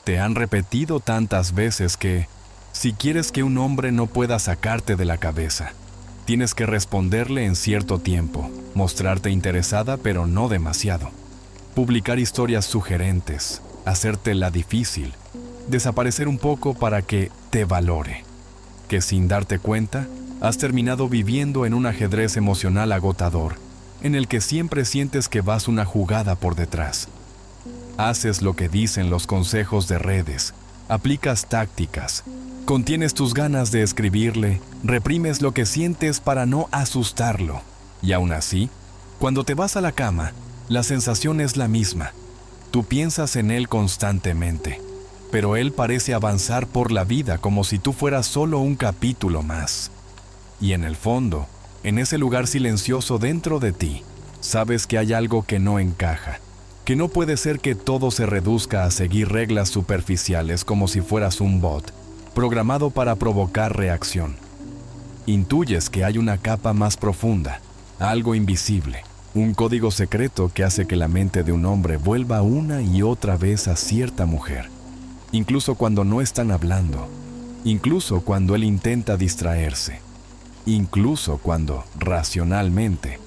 Te han repetido tantas veces que, si quieres que un hombre no pueda sacarte de la cabeza, tienes que responderle en cierto tiempo, mostrarte interesada pero no demasiado, publicar historias sugerentes, hacértela difícil, desaparecer un poco para que te valore, que sin darte cuenta, has terminado viviendo en un ajedrez emocional agotador, en el que siempre sientes que vas una jugada por detrás. Haces lo que dicen los consejos de redes, aplicas tácticas, contienes tus ganas de escribirle, reprimes lo que sientes para no asustarlo. Y aún así, cuando te vas a la cama, la sensación es la misma. Tú piensas en él constantemente, pero él parece avanzar por la vida como si tú fueras solo un capítulo más. Y en el fondo, en ese lugar silencioso dentro de ti, sabes que hay algo que no encaja, que no puede ser que todo se reduzca a seguir reglas superficiales como si fueras un bot, programado para provocar reacción. Intuyes que hay una capa más profunda, algo invisible, un código secreto que hace que la mente de un hombre vuelva una y otra vez a cierta mujer, incluso cuando no están hablando, incluso cuando él intenta distraerse, incluso cuando, racionalmente,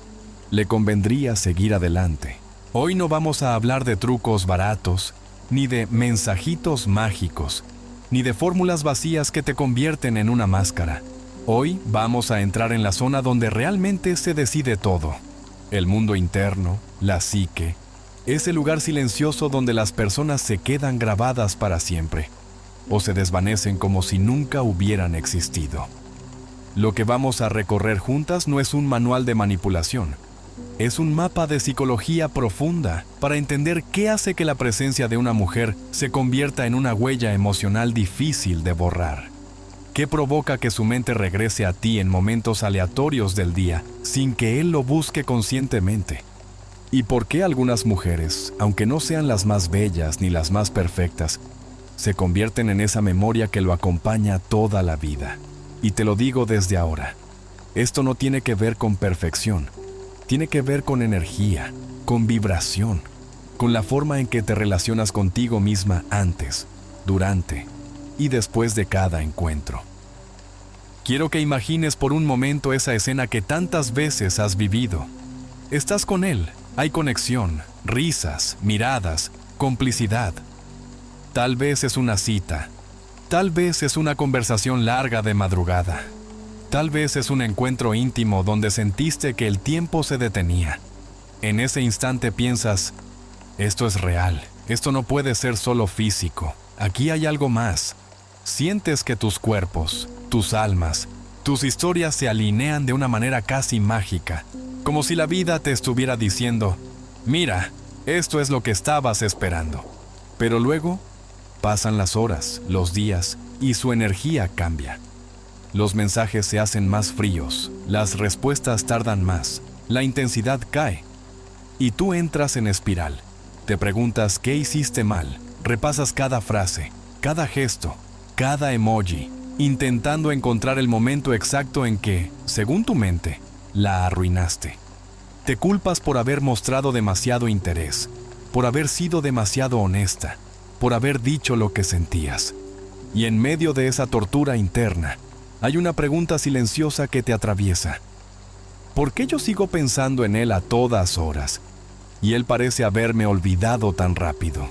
le convendría seguir adelante. Hoy no vamos a hablar de trucos baratos, ni de mensajitos mágicos, ni de fórmulas vacías que te convierten en una máscara. Hoy vamos a entrar en la zona donde realmente se decide todo. El mundo interno, la psique, ese lugar silencioso donde las personas se quedan grabadas para siempre, o se desvanecen como si nunca hubieran existido. Lo que vamos a recorrer juntas no es un manual de manipulación. Es un mapa de psicología profunda para entender qué hace que la presencia de una mujer se convierta en una huella emocional difícil de borrar. ¿Qué provoca que su mente regrese a ti en momentos aleatorios del día sin que él lo busque conscientemente? ¿Y por qué algunas mujeres, aunque no sean las más bellas ni las más perfectas, se convierten en esa memoria que lo acompaña toda la vida? Y te lo digo desde ahora, esto no tiene que ver con perfección. Tiene que ver con energía, con vibración, con la forma en que te relacionas contigo misma antes, durante y después de cada encuentro. Quiero que imagines por un momento esa escena que tantas veces has vivido. Estás con él, hay conexión, risas, miradas, complicidad. Tal vez es una cita, tal vez es una conversación larga de madrugada. Tal vez es un encuentro íntimo donde sentiste que el tiempo se detenía. En ese instante piensas, esto es real, esto no puede ser solo físico, aquí hay algo más. Sientes que tus cuerpos, tus almas, tus historias se alinean de una manera casi mágica, como si la vida te estuviera diciendo, mira, esto es lo que estabas esperando. Pero luego, pasan las horas, los días, y su energía cambia. Los mensajes se hacen más fríos, las respuestas tardan más, la intensidad cae. Y tú entras en espiral. Te preguntas qué hiciste mal, repasas cada frase, cada gesto, cada emoji, intentando encontrar el momento exacto en que, según tu mente, la arruinaste. Te culpas por haber mostrado demasiado interés, por haber sido demasiado honesta, por haber dicho lo que sentías. Y en medio de esa tortura interna, hay una pregunta silenciosa que te atraviesa. ¿Por qué yo sigo pensando en él a todas horas? Y él parece haberme olvidado tan rápido.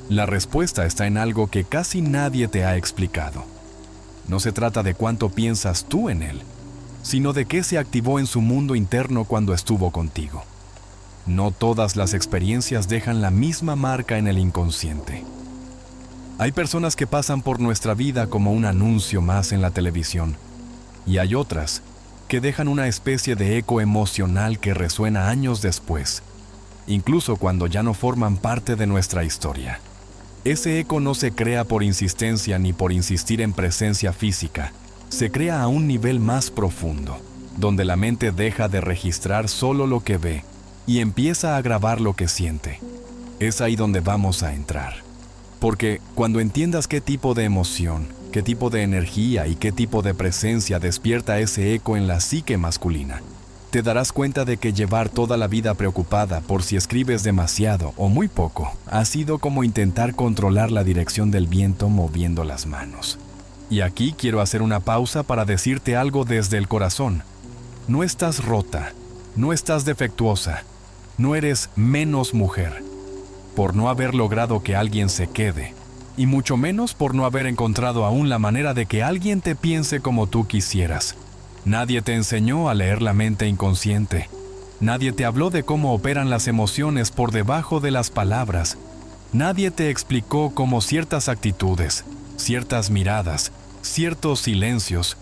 La respuesta está en algo que casi nadie te ha explicado. No se trata de cuánto piensas tú en él, sino de qué se activó en su mundo interno cuando estuvo contigo. No todas las experiencias dejan la misma marca en el inconsciente. Hay personas que pasan por nuestra vida como un anuncio más en la televisión, y hay otras que dejan una especie de eco emocional que resuena años después, incluso cuando ya no forman parte de nuestra historia. Ese eco no se crea por insistencia ni por insistir en presencia física, se crea a un nivel más profundo, donde la mente deja de registrar solo lo que ve y empieza a grabar lo que siente. Es ahí donde vamos a entrar. Porque cuando entiendas qué tipo de emoción, qué tipo de energía y qué tipo de presencia despierta ese eco en la psique masculina, te darás cuenta de que llevar toda la vida preocupada por si escribes demasiado o muy poco ha sido como intentar controlar la dirección del viento moviendo las manos. Y aquí quiero hacer una pausa para decirte algo desde el corazón. No estás rota, no estás defectuosa, no eres menos mujer por no haber logrado que alguien se quede, y mucho menos por no haber encontrado aún la manera de que alguien te piense como tú quisieras. Nadie te enseñó a leer la mente inconsciente. Nadie te habló de cómo operan las emociones por debajo de las palabras. Nadie te explicó cómo ciertas actitudes, ciertas miradas, ciertos silencios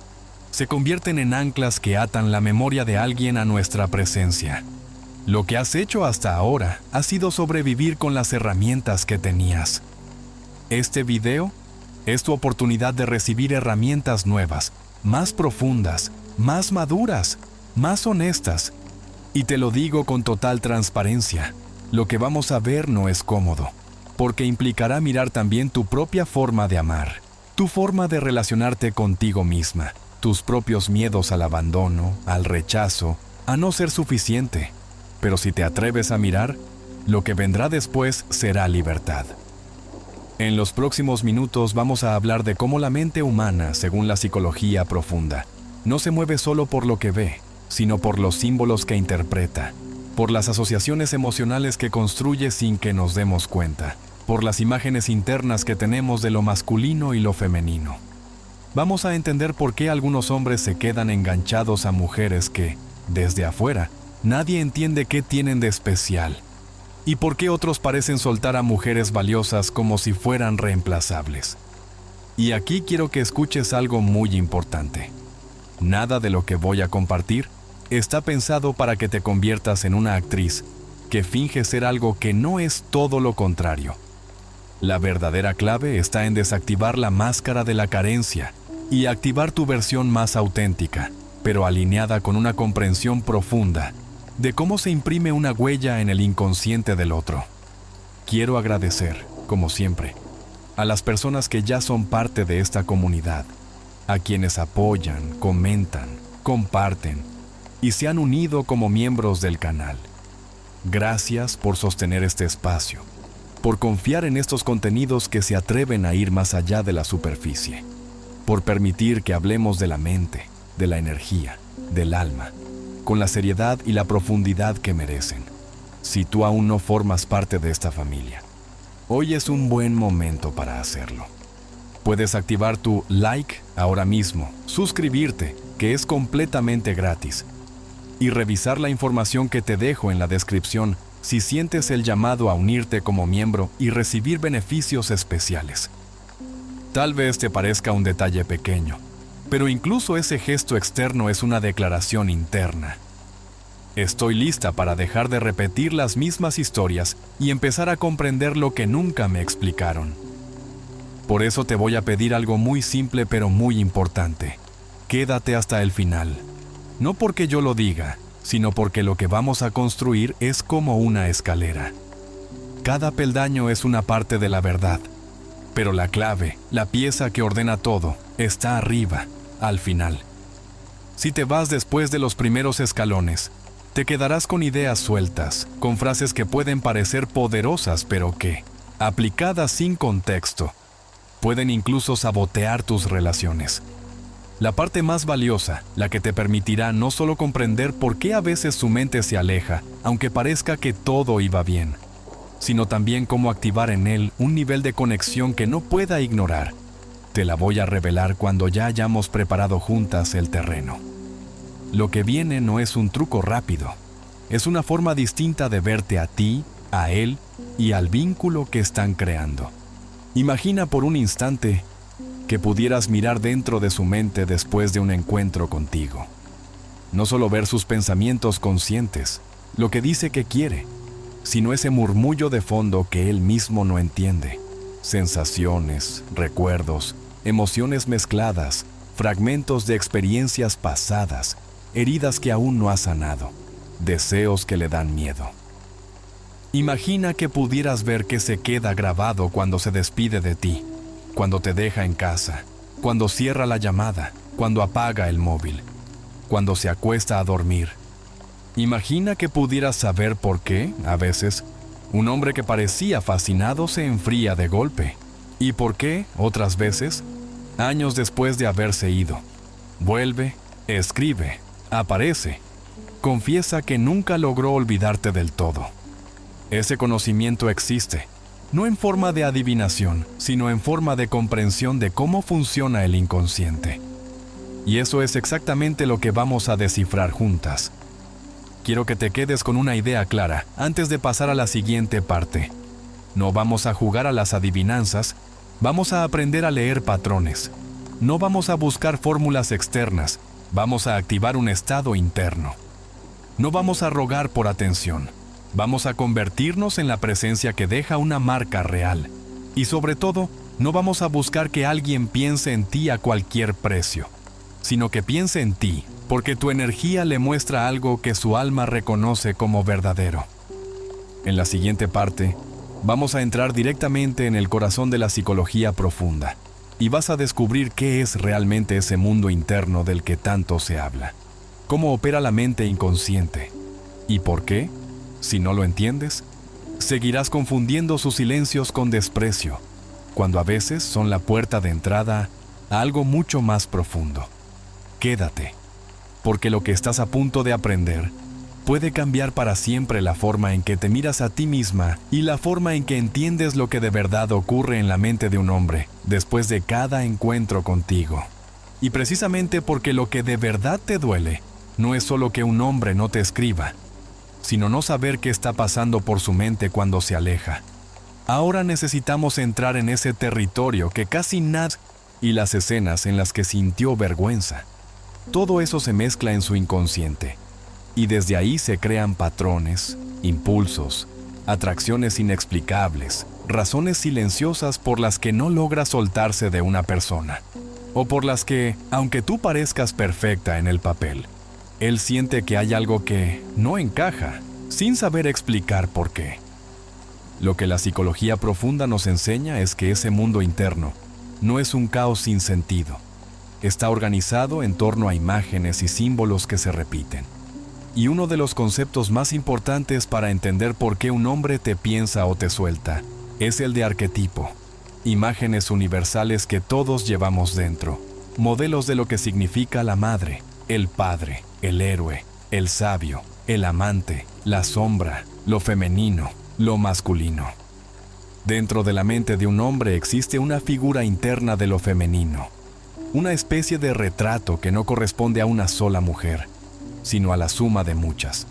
se convierten en anclas que atan la memoria de alguien a nuestra presencia. Lo que has hecho hasta ahora ha sido sobrevivir con las herramientas que tenías. Este video es tu oportunidad de recibir herramientas nuevas, más profundas, más maduras, más honestas. Y te lo digo con total transparencia, lo que vamos a ver no es cómodo, porque implicará mirar también tu propia forma de amar, tu forma de relacionarte contigo misma, tus propios miedos al abandono, al rechazo, a no ser suficiente. Pero si te atreves a mirar, lo que vendrá después será libertad. En los próximos minutos vamos a hablar de cómo la mente humana, según la psicología profunda, no se mueve solo por lo que ve, sino por los símbolos que interpreta, por las asociaciones emocionales que construye sin que nos demos cuenta, por las imágenes internas que tenemos de lo masculino y lo femenino. Vamos a entender por qué algunos hombres se quedan enganchados a mujeres que, desde afuera, nadie entiende qué tienen de especial, y por qué otros parecen soltar a mujeres valiosas como si fueran reemplazables. Y aquí quiero que escuches algo muy importante. Nada de lo que voy a compartir está pensado para que te conviertas en una actriz que finge ser algo que no es todo lo contrario. La verdadera clave está en desactivar la máscara de la carencia y activar tu versión más auténtica, pero alineada con una comprensión profunda de cómo se imprime una huella en el inconsciente del otro. Quiero agradecer, como siempre, a las personas que ya son parte de esta comunidad, a quienes apoyan, comentan, comparten y se han unido como miembros del canal. Gracias por sostener este espacio, por confiar en estos contenidos que se atreven a ir más allá de la superficie, por permitir que hablemos de la mente, de la energía, del alma, con la seriedad y la profundidad que merecen. Si tú aún no formas parte de esta familia, hoy es un buen momento para hacerlo. Puedes activar tu like ahora mismo, suscribirte, que es completamente gratis, y revisar la información que te dejo en la descripción si sientes el llamado a unirte como miembro y recibir beneficios especiales. Tal vez te parezca un detalle pequeño, pero incluso ese gesto externo es una declaración interna. Estoy lista para dejar de repetir las mismas historias y empezar a comprender lo que nunca me explicaron. Por eso te voy a pedir algo muy simple pero muy importante. Quédate hasta el final. No porque yo lo diga, sino porque lo que vamos a construir es como una escalera. Cada peldaño es una parte de la verdad, pero la clave, la pieza que ordena todo, está arriba, al final. Si te vas después de los primeros escalones, te quedarás con ideas sueltas, con frases que pueden parecer poderosas, pero que, aplicadas sin contexto, pueden incluso sabotear tus relaciones. La parte más valiosa, la que te permitirá no solo comprender por qué a veces su mente se aleja, aunque parezca que todo iba bien, sino también cómo activar en él un nivel de conexión que no pueda ignorar. Te la voy a revelar cuando ya hayamos preparado juntas el terreno. Lo que viene no es un truco rápido, es una forma distinta de verte a ti, a él y al vínculo que están creando. Imagina por un instante que pudieras mirar dentro de su mente después de un encuentro contigo. No solo ver sus pensamientos conscientes, lo que dice que quiere, sino ese murmullo de fondo que él mismo no entiende. Sensaciones, recuerdos, emociones mezcladas, fragmentos de experiencias pasadas, heridas que aún no ha sanado, deseos que le dan miedo. Imagina que pudieras ver que se queda grabado cuando se despide de ti, cuando te deja en casa, cuando cierra la llamada, cuando apaga el móvil, cuando se acuesta a dormir, Imagina que pudieras saber por qué, a veces, un hombre que parecía fascinado se enfría de golpe. Y por qué, otras veces, años después de haberse ido, vuelve, escribe, aparece, confiesa que nunca logró olvidarte del todo. Ese conocimiento existe, no en forma de adivinación, sino en forma de comprensión de cómo funciona el inconsciente. Y eso es exactamente lo que vamos a descifrar juntas. Quiero que te quedes con una idea clara antes de pasar a la siguiente parte. No vamos a jugar a las adivinanzas, vamos a aprender a leer patrones. No vamos a buscar fórmulas externas, vamos a activar un estado interno. No vamos a rogar por atención, vamos a convertirnos en la presencia que deja una marca real. Y sobre todo, no vamos a buscar que alguien piense en ti a cualquier precio, sino que piense en ti, porque tu energía le muestra algo que su alma reconoce como verdadero. En la siguiente parte, vamos a entrar directamente en el corazón de la psicología profunda, y vas a descubrir qué es realmente ese mundo interno del que tanto se habla, cómo opera la mente inconsciente, y por qué, si no lo entiendes, seguirás confundiendo sus silencios con desprecio, cuando a veces son la puerta de entrada a algo mucho más profundo. Quédate, porque lo que estás a punto de aprender puede cambiar para siempre la forma en que te miras a ti misma y la forma en que entiendes lo que de verdad ocurre en la mente de un hombre después de cada encuentro contigo. Y precisamente porque lo que de verdad te duele no es solo que un hombre no te escriba, sino no saber qué está pasando por su mente cuando se aleja. Ahora necesitamos entrar en ese territorio que casi nadie y las escenas en las que sintió vergüenza. Todo eso se mezcla en su inconsciente, y desde ahí se crean patrones, impulsos, atracciones inexplicables, razones silenciosas por las que no logra soltarse de una persona, o por las que, aunque tú parezcas perfecta en el papel, él siente que hay algo que no encaja, sin saber explicar por qué. Lo que la psicología profunda nos enseña es que ese mundo interno no es un caos sin sentido. Está organizado en torno a imágenes y símbolos que se repiten. Y uno de los conceptos más importantes para entender por qué un hombre te piensa o te suelta es el de arquetipo. Imágenes universales que todos llevamos dentro. Modelos de lo que significa la madre, el padre, el héroe, el sabio, el amante, la sombra, lo femenino, lo masculino. Dentro de la mente de un hombre existe una figura interna de lo femenino. Una especie de retrato que no corresponde a una sola mujer, sino a la suma de muchas.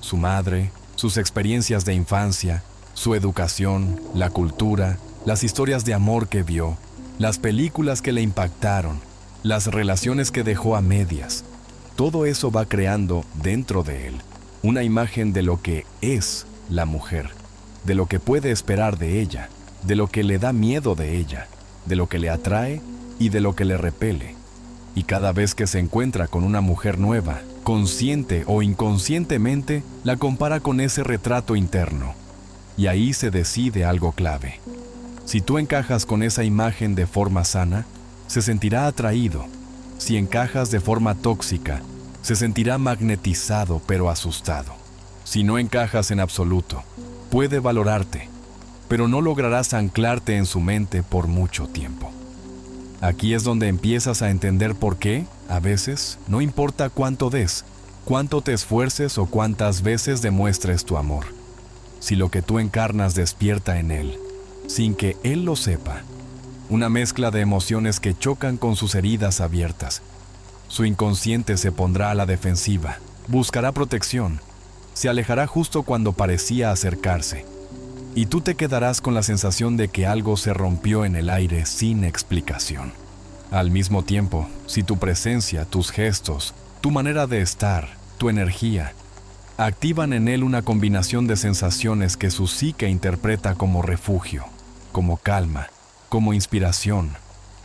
Su madre, sus experiencias de infancia, su educación, la cultura, las historias de amor que vio, las películas que le impactaron, las relaciones que dejó a medias. Todo eso va creando dentro de él una imagen de lo que es la mujer, de lo que puede esperar de ella, de lo que le da miedo de ella, de lo que le atrae y de lo que le repele. Y cada vez que se encuentra con una mujer nueva, consciente o inconscientemente, la compara con ese retrato interno. Y ahí se decide algo clave. Si tú encajas con esa imagen de forma sana, se sentirá atraído. Si encajas de forma tóxica, se sentirá magnetizado pero asustado. Si no encajas en absoluto, puede valorarte, pero no lograrás anclarte en su mente por mucho tiempo. Aquí es donde empiezas a entender por qué, a veces, no importa cuánto des, cuánto te esfuerces o cuántas veces demuestres tu amor. Si lo que tú encarnas despierta en él, sin que él lo sepa, una mezcla de emociones que chocan con sus heridas abiertas, su inconsciente se pondrá a la defensiva, buscará protección, se alejará justo cuando parecía acercarse, y tú te quedarás con la sensación de que algo se rompió en el aire sin explicación. Al mismo tiempo, si tu presencia, tus gestos, tu manera de estar, tu energía, activan en él una combinación de sensaciones que su psique interpreta como refugio, como calma, como inspiración,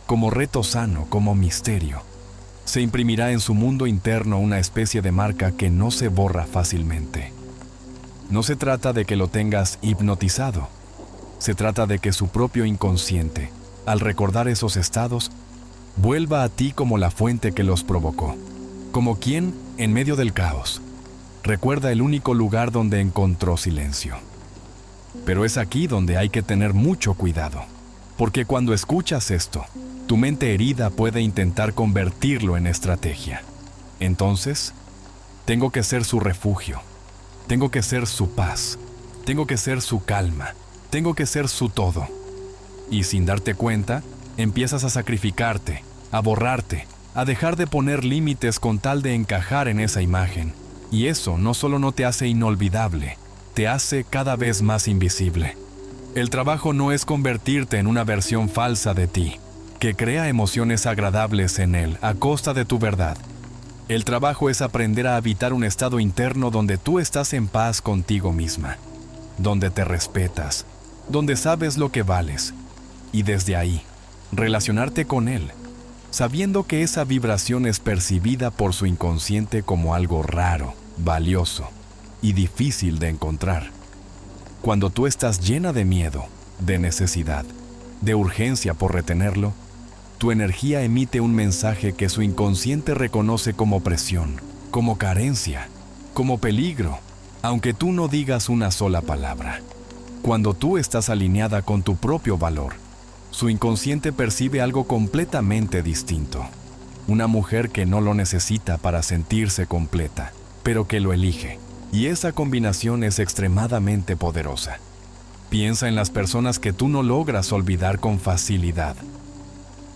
como reto sano, como misterio, se imprimirá en su mundo interno una especie de marca que no se borra fácilmente. No se trata de que lo tengas hipnotizado. Se trata de que su propio inconsciente, al recordar esos estados, vuelva a ti como la fuente que los provocó, como quien, en medio del caos, recuerda el único lugar donde encontró silencio. Pero es aquí donde hay que tener mucho cuidado, porque cuando escuchas esto, tu mente herida puede intentar convertirlo en estrategia. Entonces, tengo que ser su refugio, tengo que ser su paz, tengo que ser su calma, tengo que ser su todo. Y sin darte cuenta, empiezas a sacrificarte, a borrarte, a dejar de poner límites con tal de encajar en esa imagen. Y eso no solo no te hace inolvidable, te hace cada vez más invisible. El trabajo no es convertirte en una versión falsa de ti, que crea emociones agradables en él a costa de tu verdad. El trabajo es aprender a habitar un estado interno donde tú estás en paz contigo misma, donde te respetas, donde sabes lo que vales, y desde ahí, relacionarte con él, sabiendo que esa vibración es percibida por su inconsciente como algo raro, valioso y difícil de encontrar. Cuando tú estás llena de miedo, de necesidad, de urgencia por retenerlo, tu energía emite un mensaje que su inconsciente reconoce como presión, como carencia, como peligro, aunque tú no digas una sola palabra. Cuando tú estás alineada con tu propio valor, su inconsciente percibe algo completamente distinto. Una mujer que no lo necesita para sentirse completa, pero que lo elige. Y esa combinación es extremadamente poderosa. Piensa en las personas que tú no logras olvidar con facilidad.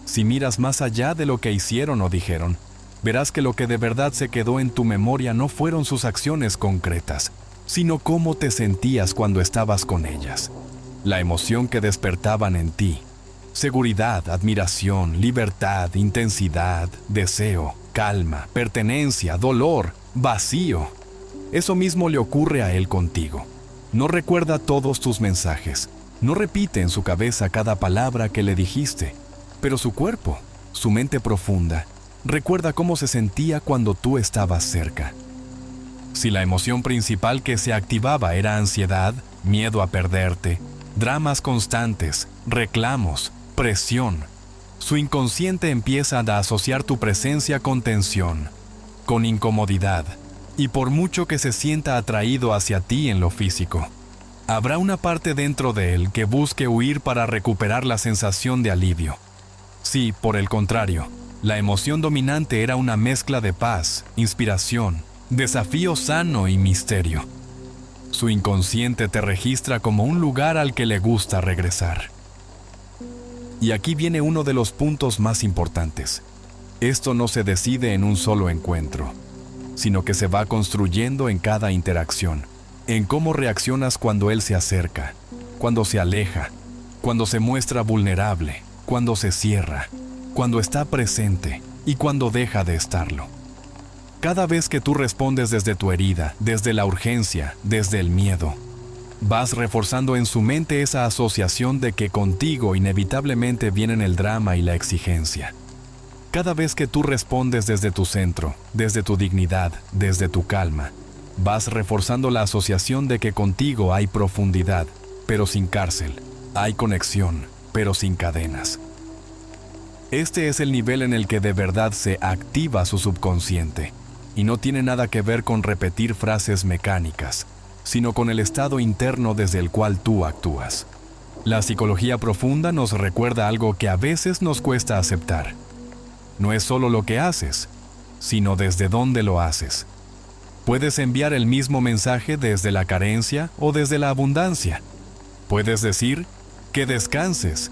Si miras más allá de lo que hicieron o dijeron, verás que lo que de verdad se quedó en tu memoria no fueron sus acciones concretas, sino cómo te sentías cuando estabas con ellas. La emoción que despertaban en ti. Seguridad, admiración, libertad, intensidad, deseo, calma, pertenencia, dolor, vacío. Eso mismo le ocurre a él contigo. No recuerda todos tus mensajes, no repite en su cabeza cada palabra que le dijiste, pero su cuerpo, su mente profunda, recuerda cómo se sentía cuando tú estabas cerca. Si la emoción principal que se activaba era ansiedad, miedo a perderte, dramas constantes, reclamos, presión, su inconsciente empieza a asociar tu presencia con tensión, con incomodidad, y por mucho que se sienta atraído hacia ti en lo físico, habrá una parte dentro de él que busque huir para recuperar la sensación de alivio. Si, por el contrario, la emoción dominante era una mezcla de paz, inspiración, desafío sano y misterio, su inconsciente te registra como un lugar al que le gusta regresar. Y aquí viene uno de los puntos más importantes. Esto no se decide en un solo encuentro, sino que se va construyendo en cada interacción, en cómo reaccionas cuando él se acerca, cuando se aleja, cuando se muestra vulnerable, cuando se cierra, cuando está presente y cuando deja de estarlo. Cada vez que tú respondes desde tu herida, desde la urgencia, desde el miedo, vas reforzando en su mente esa asociación de que contigo inevitablemente vienen el drama y la exigencia. Cada vez que tú respondes desde tu centro, desde tu dignidad, desde tu calma, vas reforzando la asociación de que contigo hay profundidad, pero sin cárcel, hay conexión, pero sin cadenas. Este es el nivel en el que de verdad se activa su subconsciente, y no tiene nada que ver con repetir frases mecánicas, sino con el estado interno desde el cual tú actúas. La psicología profunda nos recuerda algo que a veces nos cuesta aceptar. No es solo lo que haces, sino desde dónde lo haces. Puedes enviar el mismo mensaje desde la carencia o desde la abundancia. Puedes decir que descanses,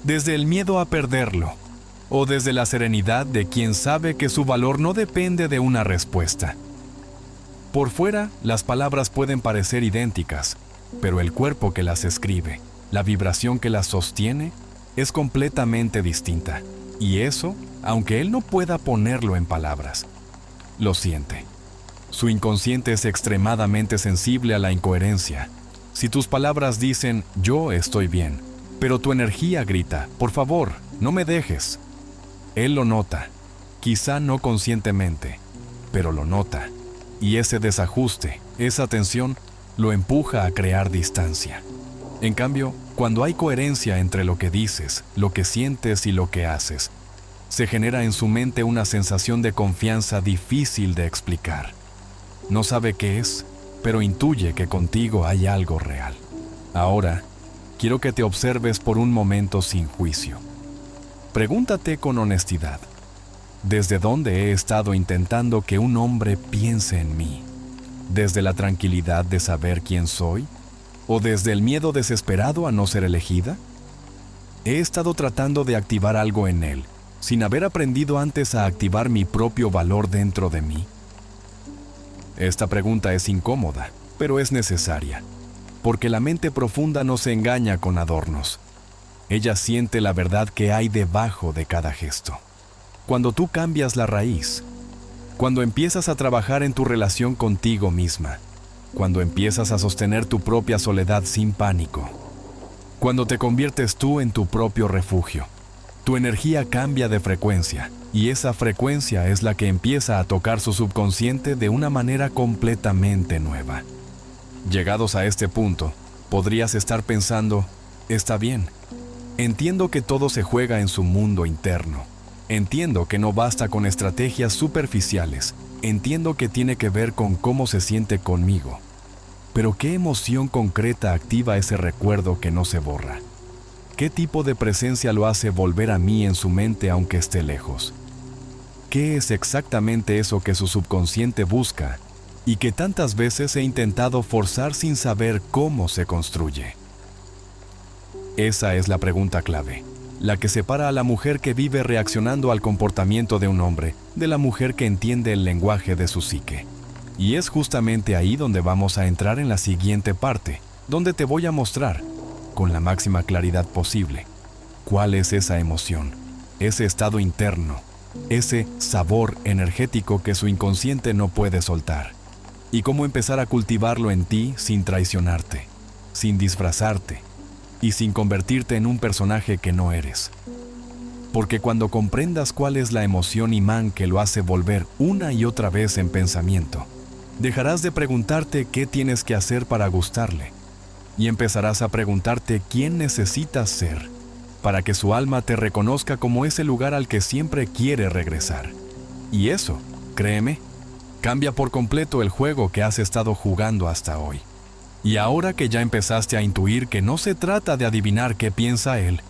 desde el miedo a perderlo, o desde la serenidad de quien sabe que su valor no depende de una respuesta. Por fuera, las palabras pueden parecer idénticas, pero el cuerpo que las escribe, la vibración que las sostiene, es completamente distinta. Y eso, aunque él no pueda ponerlo en palabras, lo siente. Su inconsciente es extremadamente sensible a la incoherencia. Si tus palabras dicen, yo estoy bien, pero tu energía grita, por favor, no me dejes. Él lo nota, quizá no conscientemente, pero lo nota. Y ese desajuste, esa tensión, lo empuja a crear distancia. En cambio, cuando hay coherencia entre lo que dices, lo que sientes y lo que haces, se genera en su mente una sensación de confianza difícil de explicar. No sabe qué es, pero intuye que contigo hay algo real. Ahora, quiero que te observes por un momento sin juicio. Pregúntate con honestidad, ¿desde dónde he estado intentando que un hombre piense en mí? ¿Desde la tranquilidad de saber quién soy? ¿O desde el miedo desesperado a no ser elegida? He estado tratando de activar algo en él, sin haber aprendido antes a activar mi propio valor dentro de mí. Esta pregunta es incómoda, pero es necesaria, porque la mente profunda no se engaña con adornos. Ella siente la verdad que hay debajo de cada gesto. Cuando tú cambias la raíz, cuando empiezas a trabajar en tu relación contigo misma, cuando empiezas a sostener tu propia soledad sin pánico, cuando te conviertes tú en tu propio refugio, tu energía cambia de frecuencia, y esa frecuencia es la que empieza a tocar su subconsciente de una manera completamente nueva. Llegados a este punto, podrías estar pensando, está bien, entiendo que todo se juega en su mundo interno, entiendo que no basta con estrategias superficiales, entiendo que tiene que ver con cómo se siente conmigo. Pero ¿qué emoción concreta activa ese recuerdo que no se borra? ¿Qué tipo de presencia lo hace volver a mí en su mente aunque esté lejos? ¿Qué es exactamente eso que su subconsciente busca y que tantas veces he intentado forzar sin saber cómo se construye? Esa es la pregunta clave, la que separa a la mujer que vive reaccionando al comportamiento de un hombre de la mujer que entiende el lenguaje de su psique. Y es justamente ahí donde vamos a entrar en la siguiente parte, donde te voy a mostrar, con la máxima claridad posible, cuál es esa emoción, ese estado interno, ese sabor energético que su inconsciente no puede soltar, y cómo empezar a cultivarlo en ti sin traicionarte, sin disfrazarte y sin convertirte en un personaje que no eres. Porque cuando comprendas cuál es la emoción imán que lo hace volver una y otra vez en pensamiento, dejarás de preguntarte qué tienes que hacer para gustarle y empezarás a preguntarte quién necesitas ser para que su alma te reconozca como ese lugar al que siempre quiere regresar. Y eso, créeme, cambia por completo el juego que has estado jugando hasta hoy. Y ahora que ya empezaste a intuir que no se trata de adivinar qué piensa él,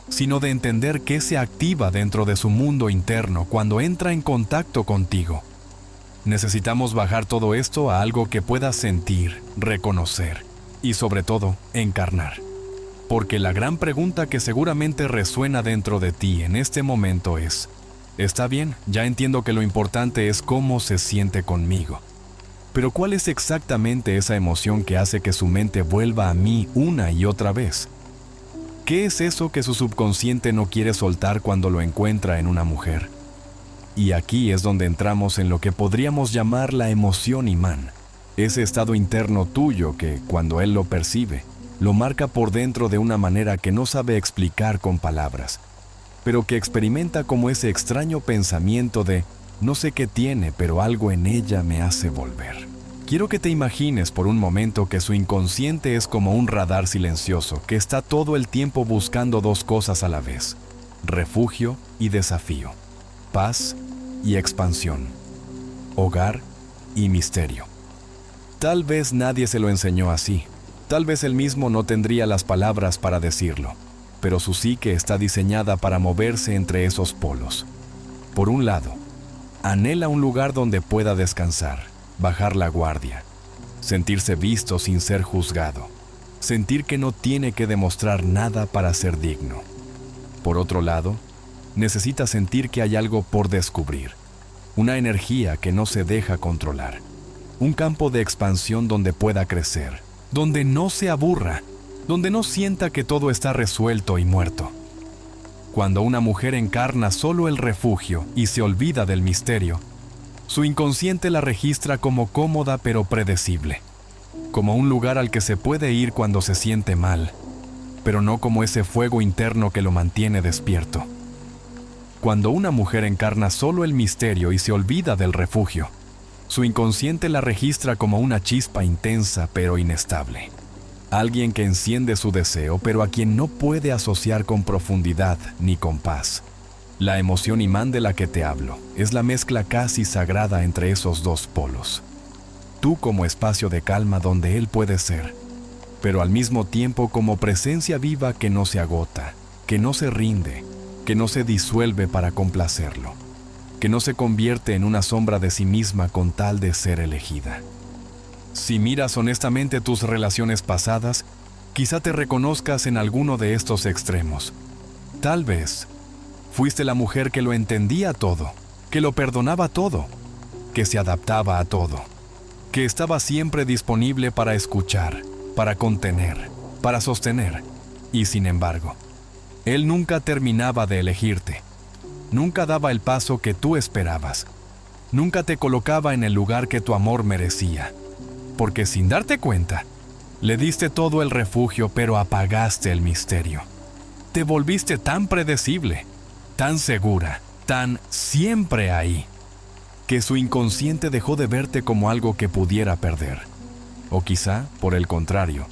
sino de entender qué se activa dentro de su mundo interno cuando entra en contacto contigo, necesitamos bajar todo esto a algo que puedas sentir, reconocer y sobre todo, encarnar. Porque la gran pregunta que seguramente resuena dentro de ti en este momento es, está bien, ya entiendo que lo importante es cómo se siente conmigo, pero ¿cuál es exactamente esa emoción que hace que su mente vuelva a mí una y otra vez? ¿Qué es eso que su subconsciente no quiere soltar cuando lo encuentra en una mujer? Y aquí es donde entramos en lo que podríamos llamar la emoción imán, ese estado interno tuyo que, cuando él lo percibe, lo marca por dentro de una manera que no sabe explicar con palabras, pero que experimenta como ese extraño pensamiento de no sé qué tiene, pero algo en ella me hace volver. Quiero que te imagines por un momento que su inconsciente es como un radar silencioso que está todo el tiempo buscando dos cosas a la vez: refugio y desafío, paz y expansión, hogar y misterio. Tal vez nadie se lo enseñó así, tal vez él mismo no tendría las palabras para decirlo, pero su psique está diseñada para moverse entre esos polos. Por un lado, anhela un lugar donde pueda descansar, bajar la guardia, sentirse visto sin ser juzgado, sentir que no tiene que demostrar nada para ser digno. Por otro lado, necesita sentir que hay algo por descubrir, una energía que no se deja controlar, un campo de expansión donde pueda crecer, donde no se aburra, donde no sienta que todo está resuelto y muerto. Cuando una mujer encarna solo el refugio y se olvida del misterio, su inconsciente la registra como cómoda pero predecible, como un lugar al que se puede ir cuando se siente mal, pero no como ese fuego interno que lo mantiene despierto. Cuando una mujer encarna solo el misterio y se olvida del refugio, su inconsciente la registra como una chispa intensa pero inestable. Alguien que enciende su deseo pero a quien no puede asociar con profundidad ni con paz. La emoción imán de la que te hablo es la mezcla casi sagrada entre esos dos polos. tú como espacio de calma donde él puede ser, pero al mismo tiempo como presencia viva que no se agota, que no se rinde, que no se disuelve para complacerlo, que no se convierte en una sombra de sí misma con tal de ser elegida. Si miras honestamente tus relaciones pasadas, quizá te reconozcas en alguno de estos extremos. Tal vez fuiste la mujer que lo entendía todo, que lo perdonaba todo, que se adaptaba a todo, que estaba siempre disponible para escuchar, para contener, para sostener, y sin embargo, él nunca terminaba de elegirte, nunca daba el paso que tú esperabas, nunca te colocaba en el lugar que tu amor merecía, porque sin darte cuenta, le diste todo el refugio pero apagaste el misterio. Te volviste tan predecible, tan segura, tan siempre ahí, que su inconsciente dejó de verte como algo que pudiera perder. O quizá, por el contrario,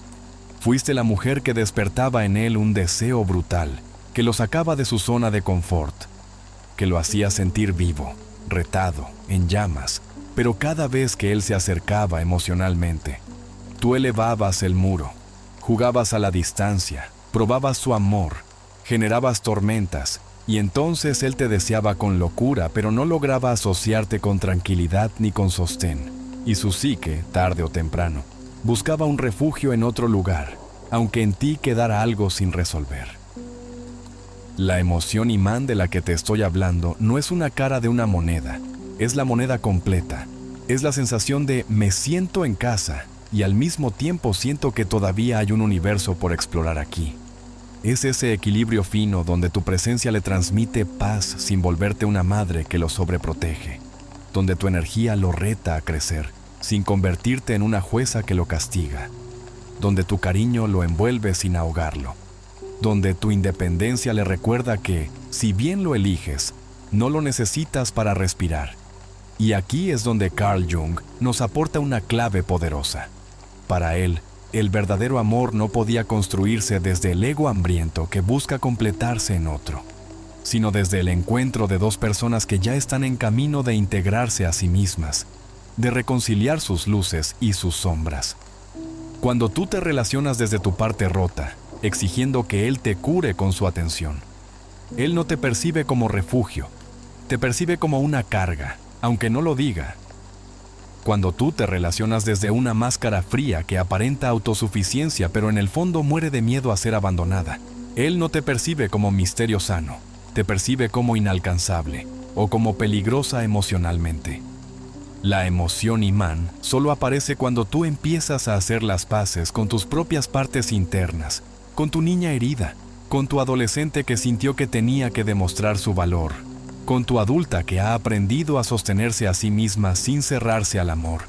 fuiste la mujer que despertaba en él un deseo brutal, que lo sacaba de su zona de confort, que lo hacía sentir vivo, retado, en llamas, pero cada vez que él se acercaba emocionalmente, tú elevabas el muro, jugabas a la distancia, probabas su amor, generabas tormentas, y entonces él te deseaba con locura, pero no lograba asociarte con tranquilidad ni con sostén, y su psique, tarde o temprano, buscaba un refugio en otro lugar, aunque en ti quedara algo sin resolver. La emoción imán de la que te estoy hablando no es una cara de una moneda, es la moneda completa, es la sensación de me siento en casa y al mismo tiempo siento que todavía hay un universo por explorar aquí. Es ese equilibrio fino donde tu presencia le transmite paz sin volverte una madre que lo sobreprotege, donde tu energía lo reta a crecer sin convertirte en una jueza que lo castiga, donde tu cariño lo envuelve sin ahogarlo, donde tu independencia le recuerda que, si bien lo eliges, no lo necesitas para respirar. Y aquí es donde Carl Jung nos aporta una clave poderosa. Para él, el verdadero amor no podía construirse desde el ego hambriento que busca completarse en otro, sino desde el encuentro de dos personas que ya están en camino de integrarse a sí mismas, de reconciliar sus luces y sus sombras. Cuando tú te relacionas desde tu parte rota, exigiendo que él te cure con su atención, él no te percibe como refugio, te percibe como una carga, aunque no lo diga. Cuando tú te relacionas desde una máscara fría que aparenta autosuficiencia pero en el fondo muere de miedo a ser abandonada, él no te percibe como misterio sano, te percibe como inalcanzable o como peligrosa emocionalmente. La emoción imán solo aparece cuando tú empiezas a hacer las paces con tus propias partes internas, con tu niña herida, con tu adolescente que sintió que tenía que demostrar su valor, con tu adulta que ha aprendido a sostenerse a sí misma sin cerrarse al amor.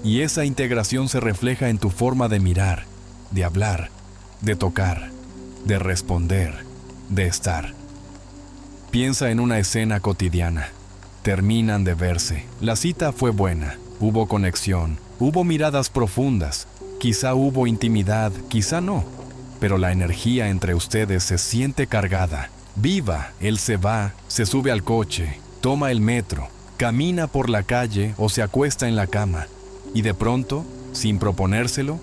Y esa integración se refleja en tu forma de mirar, de hablar, de tocar, de responder, de estar. Piensa en una escena cotidiana. Terminan de verse. La cita fue buena. Hubo conexión. Hubo miradas profundas. Quizá hubo intimidad, quizá no. Pero la energía entre ustedes se siente cargada. Viva, él se va, se sube al coche, toma el metro, camina por la calle o se acuesta en la cama. Y de pronto, sin proponérselo,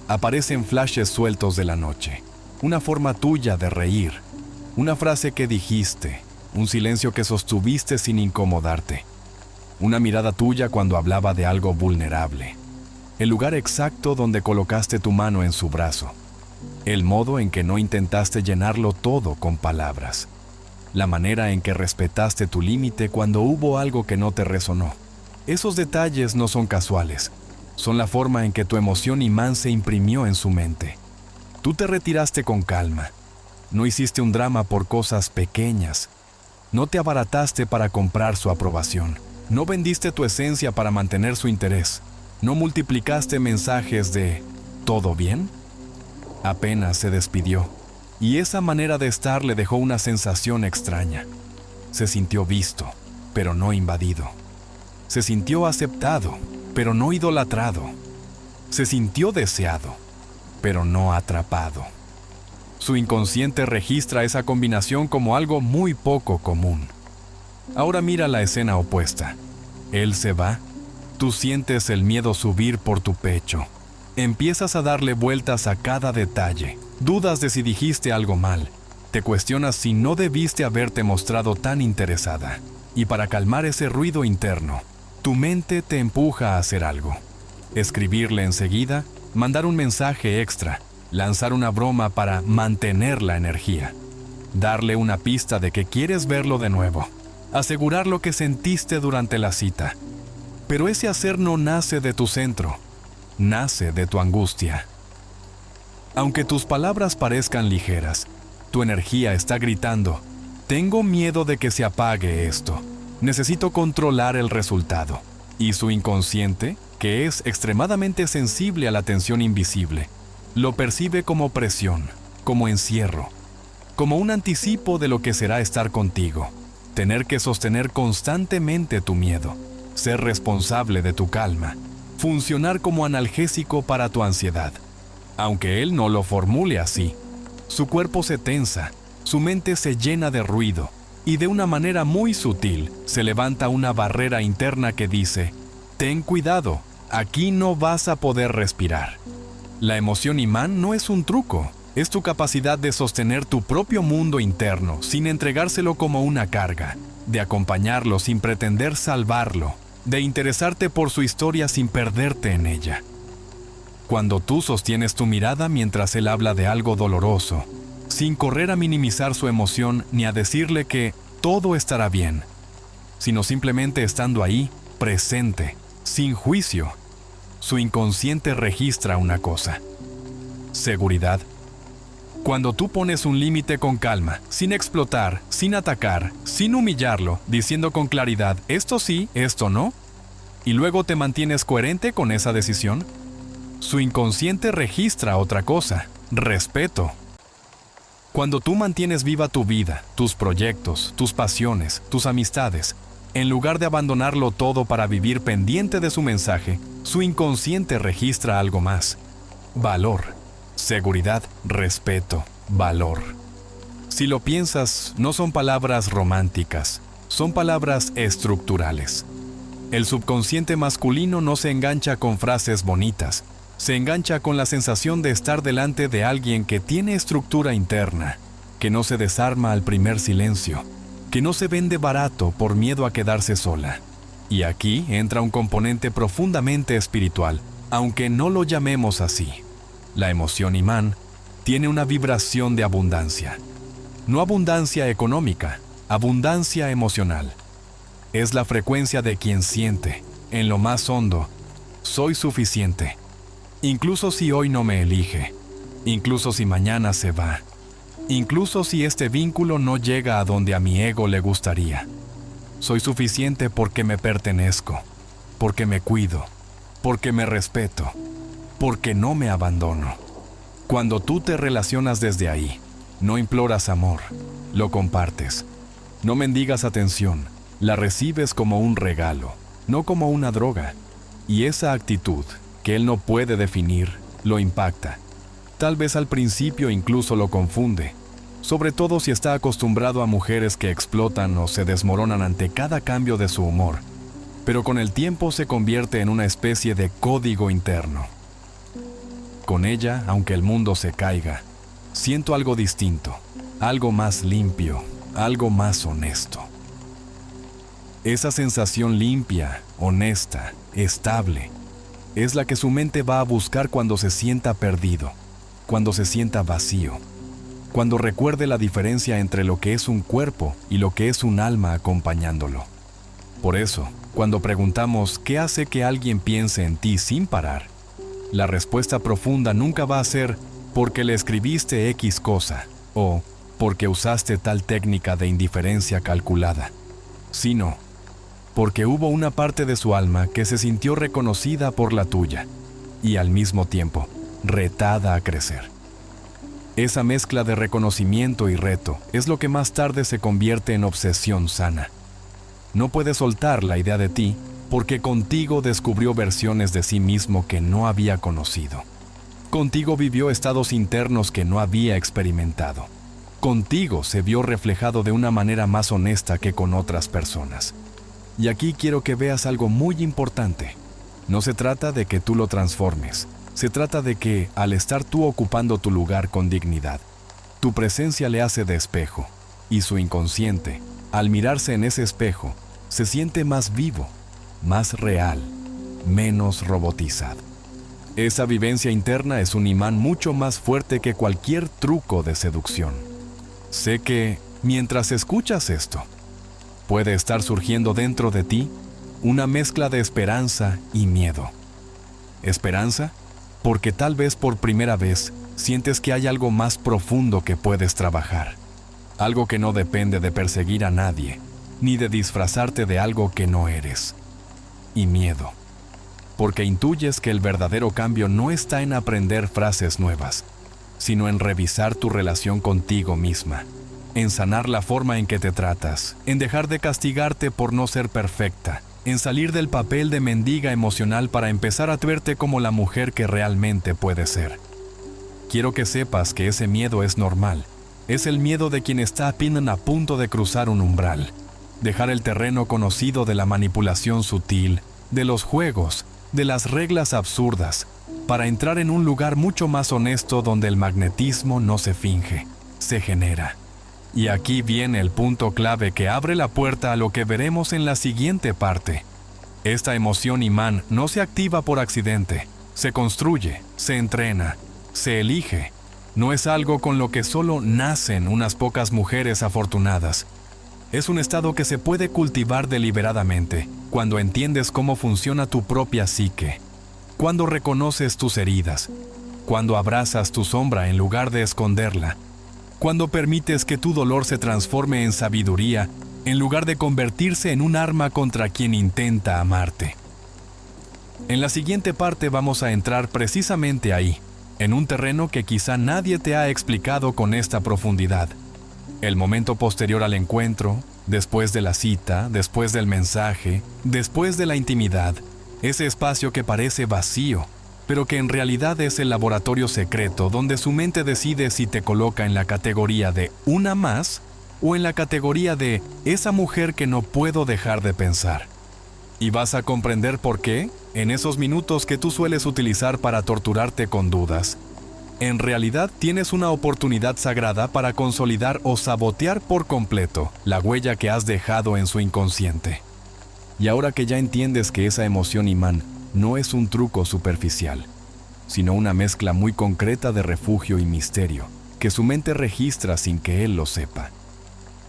aparecen flashes sueltos de la noche. Una forma tuya de reír. Una frase que dijiste. Un silencio que sostuviste sin incomodarte. Una mirada tuya cuando hablaba de algo vulnerable. El lugar exacto donde colocaste tu mano en su brazo. El modo en que no intentaste llenarlo todo con palabras. La manera en que respetaste tu límite cuando hubo algo que no te resonó. Esos detalles no son casuales. Son la forma en que tu emoción imán se imprimió en su mente. Tú te retiraste con calma. No hiciste un drama por cosas pequeñas. No te abarataste para comprar su aprobación. No vendiste tu esencia para mantener su interés. No multiplicaste mensajes de ¿todo bien? Apenas se despidió, y esa manera de estar le dejó una sensación extraña. Se sintió visto, pero no invadido. Se sintió aceptado, pero no idolatrado. Se sintió deseado, pero no atrapado. Su inconsciente registra esa combinación como algo muy poco común. Ahora mira la escena opuesta. Él se va, Tú sientes el miedo subir por tu pecho. Empiezas a darle vueltas a cada detalle. Dudas de si dijiste algo mal. Te cuestionas si no debiste haberte mostrado tan interesada. Y para calmar ese ruido interno, tu mente te empuja a hacer algo. Escribirle enseguida, mandar un mensaje extra, lanzar una broma para mantener la energía. Darle una pista de que quieres verlo de nuevo. Asegurar lo que sentiste durante la cita. Pero ese hacer no nace de tu centro, nace de tu angustia. Aunque tus palabras parezcan ligeras, tu energía está gritando: tengo miedo de que se apague esto. Necesito controlar el resultado. Y su inconsciente, que es extremadamente sensible a la tensión invisible, lo percibe como presión, como encierro, como un anticipo de lo que será estar contigo. Tener que sostener constantemente tu miedo, ser responsable de tu calma, funcionar como analgésico para tu ansiedad. Aunque él no lo formule así, su cuerpo se tensa, su mente se llena de ruido, y de una manera muy sutil se levanta una barrera interna que dice: ten cuidado, aquí no vas a poder respirar. La emoción imán no es un truco, es tu capacidad de sostener tu propio mundo interno sin entregárselo como una carga, de acompañarlo sin pretender salvarlo, de interesarte por su historia sin perderte en ella. Cuando tú sostienes tu mirada mientras él habla de algo doloroso, sin correr a minimizar su emoción ni a decirle que todo estará bien, sino simplemente estando ahí, presente, sin juicio, su inconsciente registra una cosa: seguridad. Cuando tú pones un límite con calma, sin explotar, sin atacar, sin humillarlo, diciendo con claridad esto sí, esto no, y luego te mantienes coherente con esa decisión, su inconsciente registra otra cosa: respeto. Cuando tú mantienes viva tu vida, tus proyectos, tus pasiones, tus amistades, en lugar de abandonarlo todo para vivir pendiente de su mensaje, su inconsciente registra algo más: valor, seguridad, respeto, valor. Si lo piensas, no son palabras románticas, son palabras estructurales. El subconsciente masculino no se engancha con frases bonitas, se engancha con la sensación de estar delante de alguien que tiene estructura interna, que no se desarma al primer silencio, que no se vende barato por miedo a quedarse sola. Y aquí entra un componente profundamente espiritual, aunque no lo llamemos así. La emoción imán tiene una vibración de abundancia. No abundancia económica, abundancia emocional. Es la frecuencia de quien siente, en lo más hondo: soy suficiente. Incluso si hoy no me elige, incluso si mañana se va, incluso si este vínculo no llega a donde a mi ego le gustaría. Soy suficiente porque me pertenezco, porque me cuido, porque me respeto, porque no me abandono. Cuando tú te relacionas desde ahí, no imploras amor, lo compartes. No mendigas atención, la recibes como un regalo, no como una droga. Y esa actitud, que él no puede definir, lo impacta. Tal vez al principio incluso lo confunde, sobre todo si está acostumbrado a mujeres que explotan o se desmoronan ante cada cambio de su humor, pero con el tiempo se convierte en una especie de código interno. Con ella, aunque el mundo se caiga, siento algo distinto, algo más limpio, algo más honesto. Esa sensación limpia, honesta, estable, es la que su mente va a buscar cuando se sienta perdido, cuando se sienta vacío, cuando recuerde la diferencia entre lo que es un cuerpo y lo que es un alma acompañándolo. Por eso, cuando preguntamos ¿qué hace que alguien piense en ti sin parar?, la respuesta profunda nunca va a ser porque le escribiste X cosa o porque usaste tal técnica de indiferencia calculada, sino porque hubo una parte de su alma que se sintió reconocida por la tuya y al mismo tiempo retada a crecer. Esa mezcla de reconocimiento y reto es lo que más tarde se convierte en obsesión sana. No puede soltar la idea de ti porque contigo descubrió versiones de sí mismo que no había conocido. Contigo vivió estados internos que no había experimentado. Contigo se vio reflejado de una manera más honesta que con otras personas. Y aquí quiero que veas algo muy importante. No se trata de que tú lo transformes. Se trata de que, al estar tú ocupando tu lugar con dignidad, tu presencia le hace de espejo, y su inconsciente, al mirarse en ese espejo, se siente más vivo, más real, menos robotizado. Esa vivencia interna es un imán mucho más fuerte que cualquier truco de seducción. Sé que, mientras escuchas esto, puede estar surgiendo dentro de ti una mezcla de esperanza y miedo. Esperanza, porque tal vez por primera vez sientes que hay algo más profundo que puedes trabajar. Algo que no depende de perseguir a nadie, ni de disfrazarte de algo que no eres. Y miedo, porque intuyes que el verdadero cambio no está en aprender frases nuevas, sino en revisar tu relación contigo misma, en sanar la forma en que te tratas, en dejar de castigarte por no ser perfecta, en salir del papel de mendiga emocional para empezar a verte como la mujer que realmente puedes ser. Quiero que sepas que ese miedo es normal. Es el miedo de quien está apenas a punto de cruzar un umbral, dejar el terreno conocido de la manipulación sutil, de los juegos, de las reglas absurdas, para entrar en un lugar mucho más honesto donde el magnetismo no se finge, se genera. Y aquí viene el punto clave que abre la puerta a lo que veremos en la siguiente parte. Esta emoción imán no se activa por accidente, se construye, se entrena, se elige. No es algo con lo que solo nacen unas pocas mujeres afortunadas. Es un estado que se puede cultivar deliberadamente, cuando entiendes cómo funciona tu propia psique, cuando reconoces tus heridas, cuando abrazas tu sombra en lugar de esconderla, cuando permites que tu dolor se transforme en sabiduría en lugar de convertirse en un arma contra quien intenta amarte. En la siguiente parte vamos a entrar precisamente ahí, en un terreno que quizá nadie te ha explicado con esta profundidad. El momento posterior al encuentro, después de la cita, después del mensaje, después de la intimidad, ese espacio que parece vacío, pero que en realidad es el laboratorio secreto donde su mente decide si te coloca en la categoría de una más o en la categoría de esa mujer que no puedo dejar de pensar. Y vas a comprender por qué, en esos minutos que tú sueles utilizar para torturarte con dudas, en realidad tienes una oportunidad sagrada para consolidar o sabotear por completo la huella que has dejado en su inconsciente. Y ahora que ya entiendes que esa emoción imán no es un truco superficial, sino una mezcla muy concreta de refugio y misterio, que su mente registra sin que él lo sepa,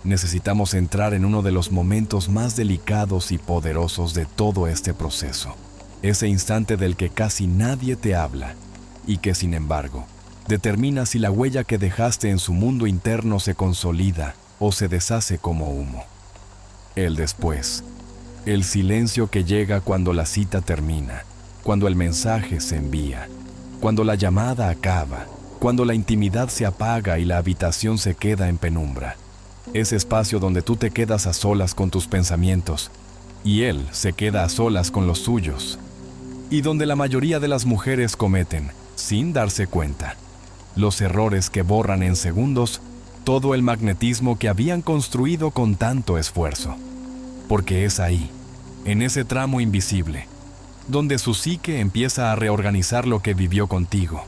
necesitamos entrar en uno de los momentos más delicados y poderosos de todo este proceso, ese instante del que casi nadie te habla, y que sin embargo, determina si la huella que dejaste en su mundo interno se consolida o se deshace como humo. El después. El silencio que llega cuando la cita termina, cuando el mensaje se envía, cuando la llamada acaba, cuando la intimidad se apaga y la habitación se queda en penumbra. Ese espacio donde tú te quedas a solas con tus pensamientos y él se queda a solas con los suyos. Y donde la mayoría de las mujeres cometen, sin darse cuenta, los errores que borran en segundos todo el magnetismo que habían construido con tanto esfuerzo. Porque es ahí, en ese tramo invisible, donde su psique empieza a reorganizar lo que vivió contigo,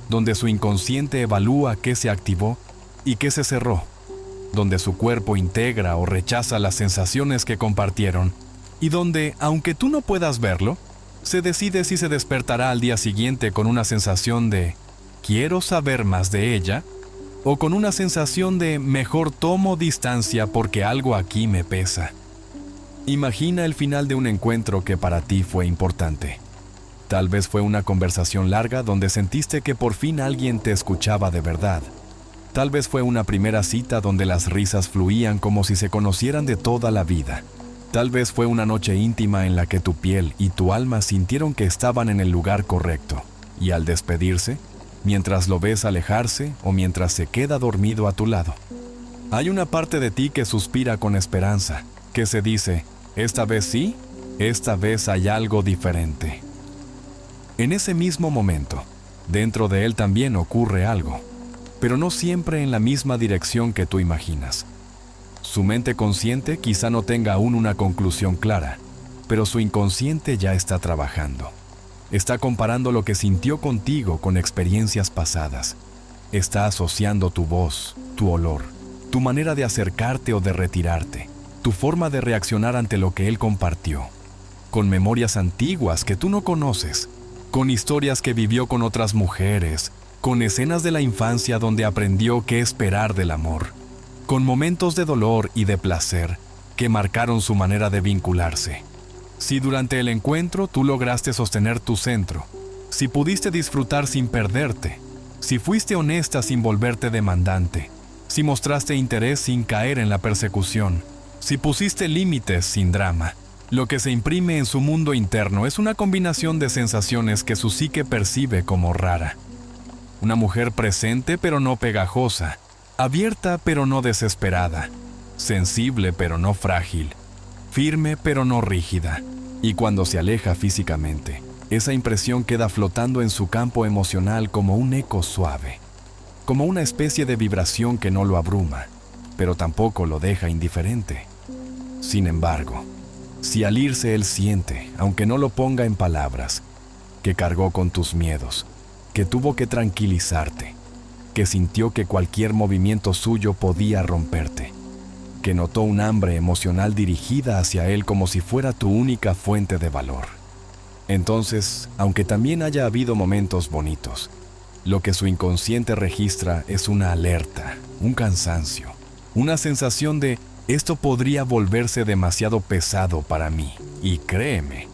donde su inconsciente evalúa qué se activó y qué se cerró, donde su cuerpo integra o rechaza las sensaciones que compartieron y donde, aunque tú no puedas verlo, se decide si se despertará al día siguiente con una sensación de «quiero saber más de ella» o con una sensación de «mejor tomo distancia porque algo aquí me pesa». Imagina el final de un encuentro que para ti fue importante. Tal vez fue una conversación larga donde sentiste que por fin alguien te escuchaba de verdad. Tal vez fue una primera cita donde las risas fluían como si se conocieran de toda la vida. Tal vez fue una noche íntima en la que tu piel y tu alma sintieron que estaban en el lugar correcto. Y al despedirse, mientras lo ves alejarse o mientras se queda dormido a tu lado, hay una parte de ti que suspira con esperanza, que se dice, esta vez sí, esta vez hay algo diferente. En ese mismo momento, dentro de él también ocurre algo, pero no siempre en la misma dirección que tú imaginas. Su mente consciente quizá no tenga aún una conclusión clara, pero su inconsciente ya está trabajando. Está comparando lo que sintió contigo con experiencias pasadas. Está asociando tu voz, tu olor, tu manera de acercarte o de retirarte, tu forma de reaccionar ante lo que él compartió, con memorias antiguas que tú no conoces, con historias que vivió con otras mujeres, con escenas de la infancia donde aprendió qué esperar del amor, con momentos de dolor y de placer que marcaron su manera de vincularse. Si durante el encuentro tú lograste sostener tu centro, si pudiste disfrutar sin perderte, si fuiste honesta sin volverte demandante, si mostraste interés sin caer en la persecución, si pusiste límites sin drama, lo que se imprime en su mundo interno es una combinación de sensaciones que su psique percibe como rara. Una mujer presente pero no pegajosa, abierta pero no desesperada, sensible pero no frágil, firme pero no rígida. Y cuando se aleja físicamente, esa impresión queda flotando en su campo emocional como un eco suave, como una especie de vibración que no lo abruma, pero tampoco lo deja indiferente. Sin embargo, si al irse él siente, aunque no lo ponga en palabras, que cargó con tus miedos, que tuvo que tranquilizarte, que sintió que cualquier movimiento suyo podía romperte, que notó un hambre emocional dirigida hacia él como si fuera tu única fuente de valor. Entonces, aunque también haya habido momentos bonitos, lo que su inconsciente registra es una alerta, un cansancio, una sensación de esto podría volverse demasiado pesado para mí. Y créeme,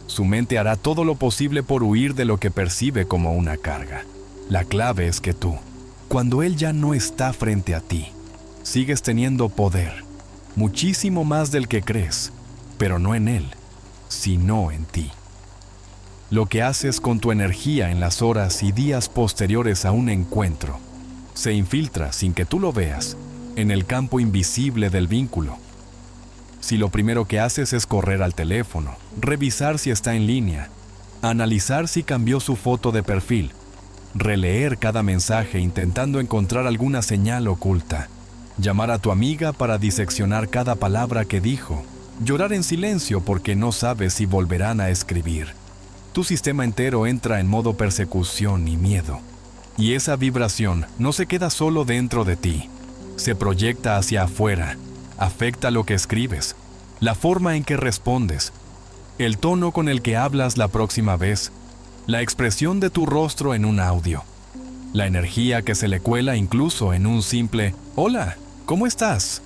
su mente hará todo lo posible por huir de lo que percibe como una carga. La clave es que tú, cuando él ya no está frente a ti, sigues teniendo poder, muchísimo más del que crees, pero no en él, sino en ti. Lo que haces con tu energía en las horas y días posteriores a un encuentro se infiltra, sin que tú lo veas, en el campo invisible del vínculo. Si lo primero que haces es correr al teléfono, revisar si está en línea, analizar si cambió su foto de perfil, releer cada mensaje intentando encontrar alguna señal oculta, llamar a tu amiga para diseccionar cada palabra que dijo, llorar en silencio porque no sabes si volverán a escribir, tu sistema entero entra en modo persecución y miedo. Y esa vibración no se queda solo dentro de ti, se proyecta hacia afuera, afecta lo que escribes, la forma en que respondes, el tono con el que hablas la próxima vez, la expresión de tu rostro en un audio, la energía que se le cuela incluso en un simple «Hola, ¿cómo estás?».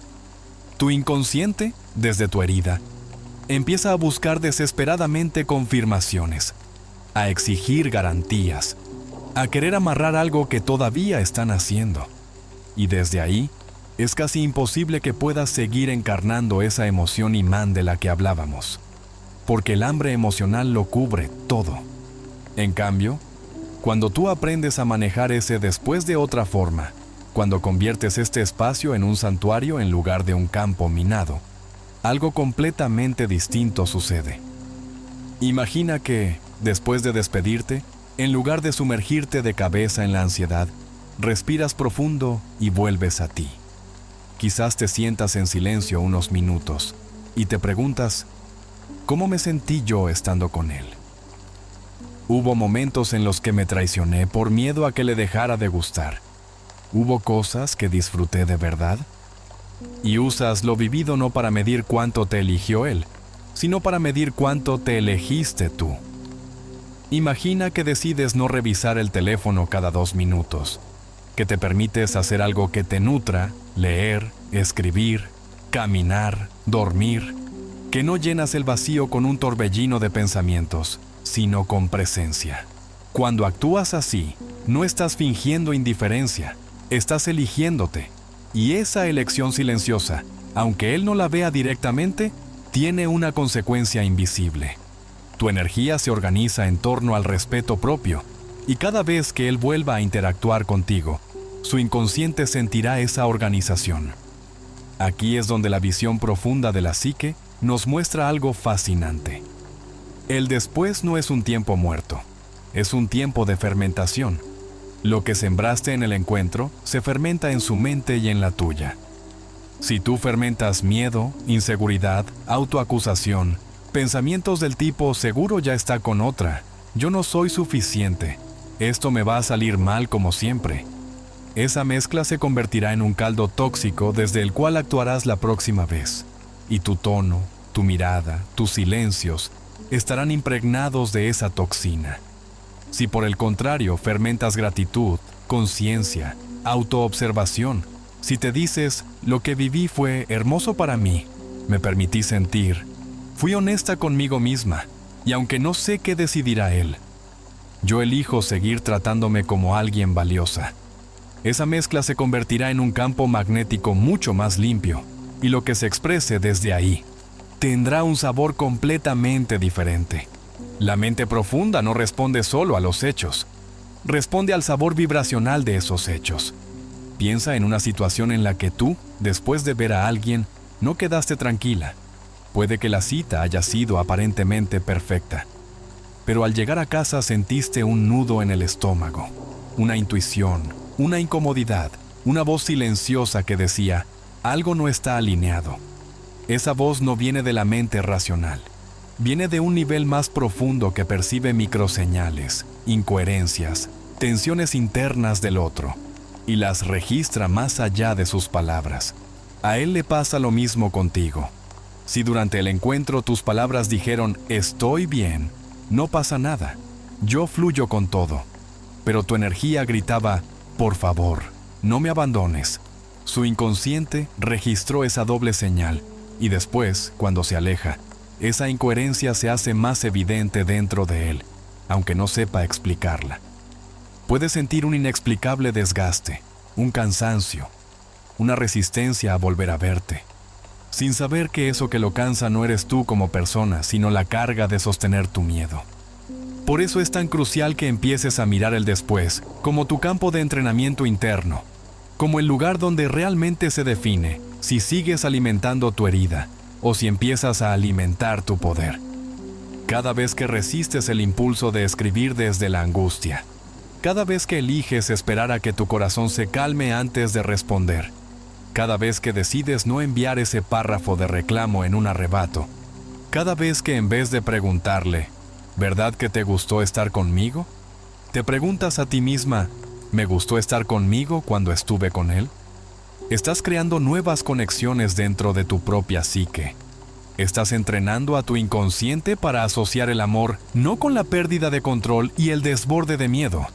Tu inconsciente, desde tu herida, empieza a buscar desesperadamente confirmaciones, a exigir garantías, a querer amarrar algo que todavía están haciendo. Y desde ahí, es casi imposible que puedas seguir encarnando esa emoción imán de la que hablábamos, porque el hambre emocional lo cubre todo. En cambio, cuando tú aprendes a manejar ese después de otra forma, cuando conviertes este espacio en un santuario en lugar de un campo minado, algo completamente distinto sucede. Imagina que, después de despedirte, en lugar de sumergirte de cabeza en la ansiedad, respiras profundo y vuelves a ti. Quizás te sientas en silencio unos minutos y te preguntas, ¿cómo me sentí yo estando con él? Hubo momentos en los que me traicioné por miedo a que le dejara de gustar. ¿Hubo cosas que disfruté de verdad? Y usas lo vivido no para medir cuánto te eligió él, sino para medir cuánto te elegiste tú. Imagina que decides no revisar el teléfono cada 2 minutos, que te permites hacer algo que te nutra, leer, escribir, caminar, dormir, que no llenas el vacío con un torbellino de pensamientos, sino con presencia. Cuando actúas así, no estás fingiendo indiferencia, estás eligiéndote. Y esa elección silenciosa, aunque él no la vea directamente, tiene una consecuencia invisible. Tu energía se organiza en torno al respeto propio, y cada vez que él vuelva a interactuar contigo, su inconsciente sentirá esa organización. Aquí es donde la visión profunda de la psique nos muestra algo fascinante. El después no es un tiempo muerto, es un tiempo de fermentación. Lo que sembraste en el encuentro se fermenta en su mente y en la tuya. Si tú fermentas miedo, inseguridad, autoacusación, Pensamientos del tipo seguro ya está con otra, yo no soy suficiente, esto me va a salir mal como siempre. Esa mezcla se convertirá en un caldo tóxico desde el cual actuarás la próxima vez. Y tu tono, tu mirada, tus silencios estarán impregnados de esa toxina. Si por el contrario fermentas gratitud, conciencia, autoobservación, si te dices, lo que viví fue hermoso para mí, me permití sentir, fui honesta conmigo misma, y aunque no sé qué decidirá él, yo elijo seguir tratándome como alguien valiosa. Esa mezcla se convertirá en un campo magnético mucho más limpio, y lo que se exprese desde ahí tendrá un sabor completamente diferente. La mente profunda no responde solo a los hechos, responde al sabor vibracional de esos hechos. Piensa en una situación en la que tú, después de ver a alguien, no quedaste tranquila. Puede que la cita haya sido aparentemente perfecta, pero al llegar a casa sentiste un nudo en el estómago, una intuición, una incomodidad, una voz silenciosa que decía, algo no está alineado. Esa voz no viene de la mente racional, viene de un nivel más profundo que percibe microseñales, incoherencias, tensiones internas del otro, y las registra más allá de sus palabras. A él le pasa lo mismo contigo. Si durante el encuentro tus palabras dijeron, estoy bien, no pasa nada, yo fluyo con todo, pero tu energía gritaba, por favor, no me abandones. Su inconsciente registró esa doble señal, y después, cuando se aleja, esa incoherencia se hace más evidente dentro de él, aunque no sepa explicarla. Puede sentir un inexplicable desgaste, un cansancio, una resistencia a volver a verte, sin saber que eso que lo cansa no eres tú como persona, sino la carga de sostener tu miedo. Por eso es tan crucial que empieces a mirar el después como tu campo de entrenamiento interno, como el lugar donde realmente se define si sigues alimentando tu herida o si empiezas a alimentar tu poder. Cada vez que resistes el impulso de escribir desde la angustia, cada vez que eliges esperar a que tu corazón se calme antes de responder, cada vez que decides no enviar ese párrafo de reclamo en un arrebato, cada vez que en vez de preguntarle, ¿verdad que te gustó estar conmigo?, te preguntas a ti misma, ¿me gustó estar conmigo cuando estuve con él? Estás creando nuevas conexiones dentro de tu propia psique. Estás entrenando a tu inconsciente para asociar el amor no con la pérdida de control y el desborde de miedo,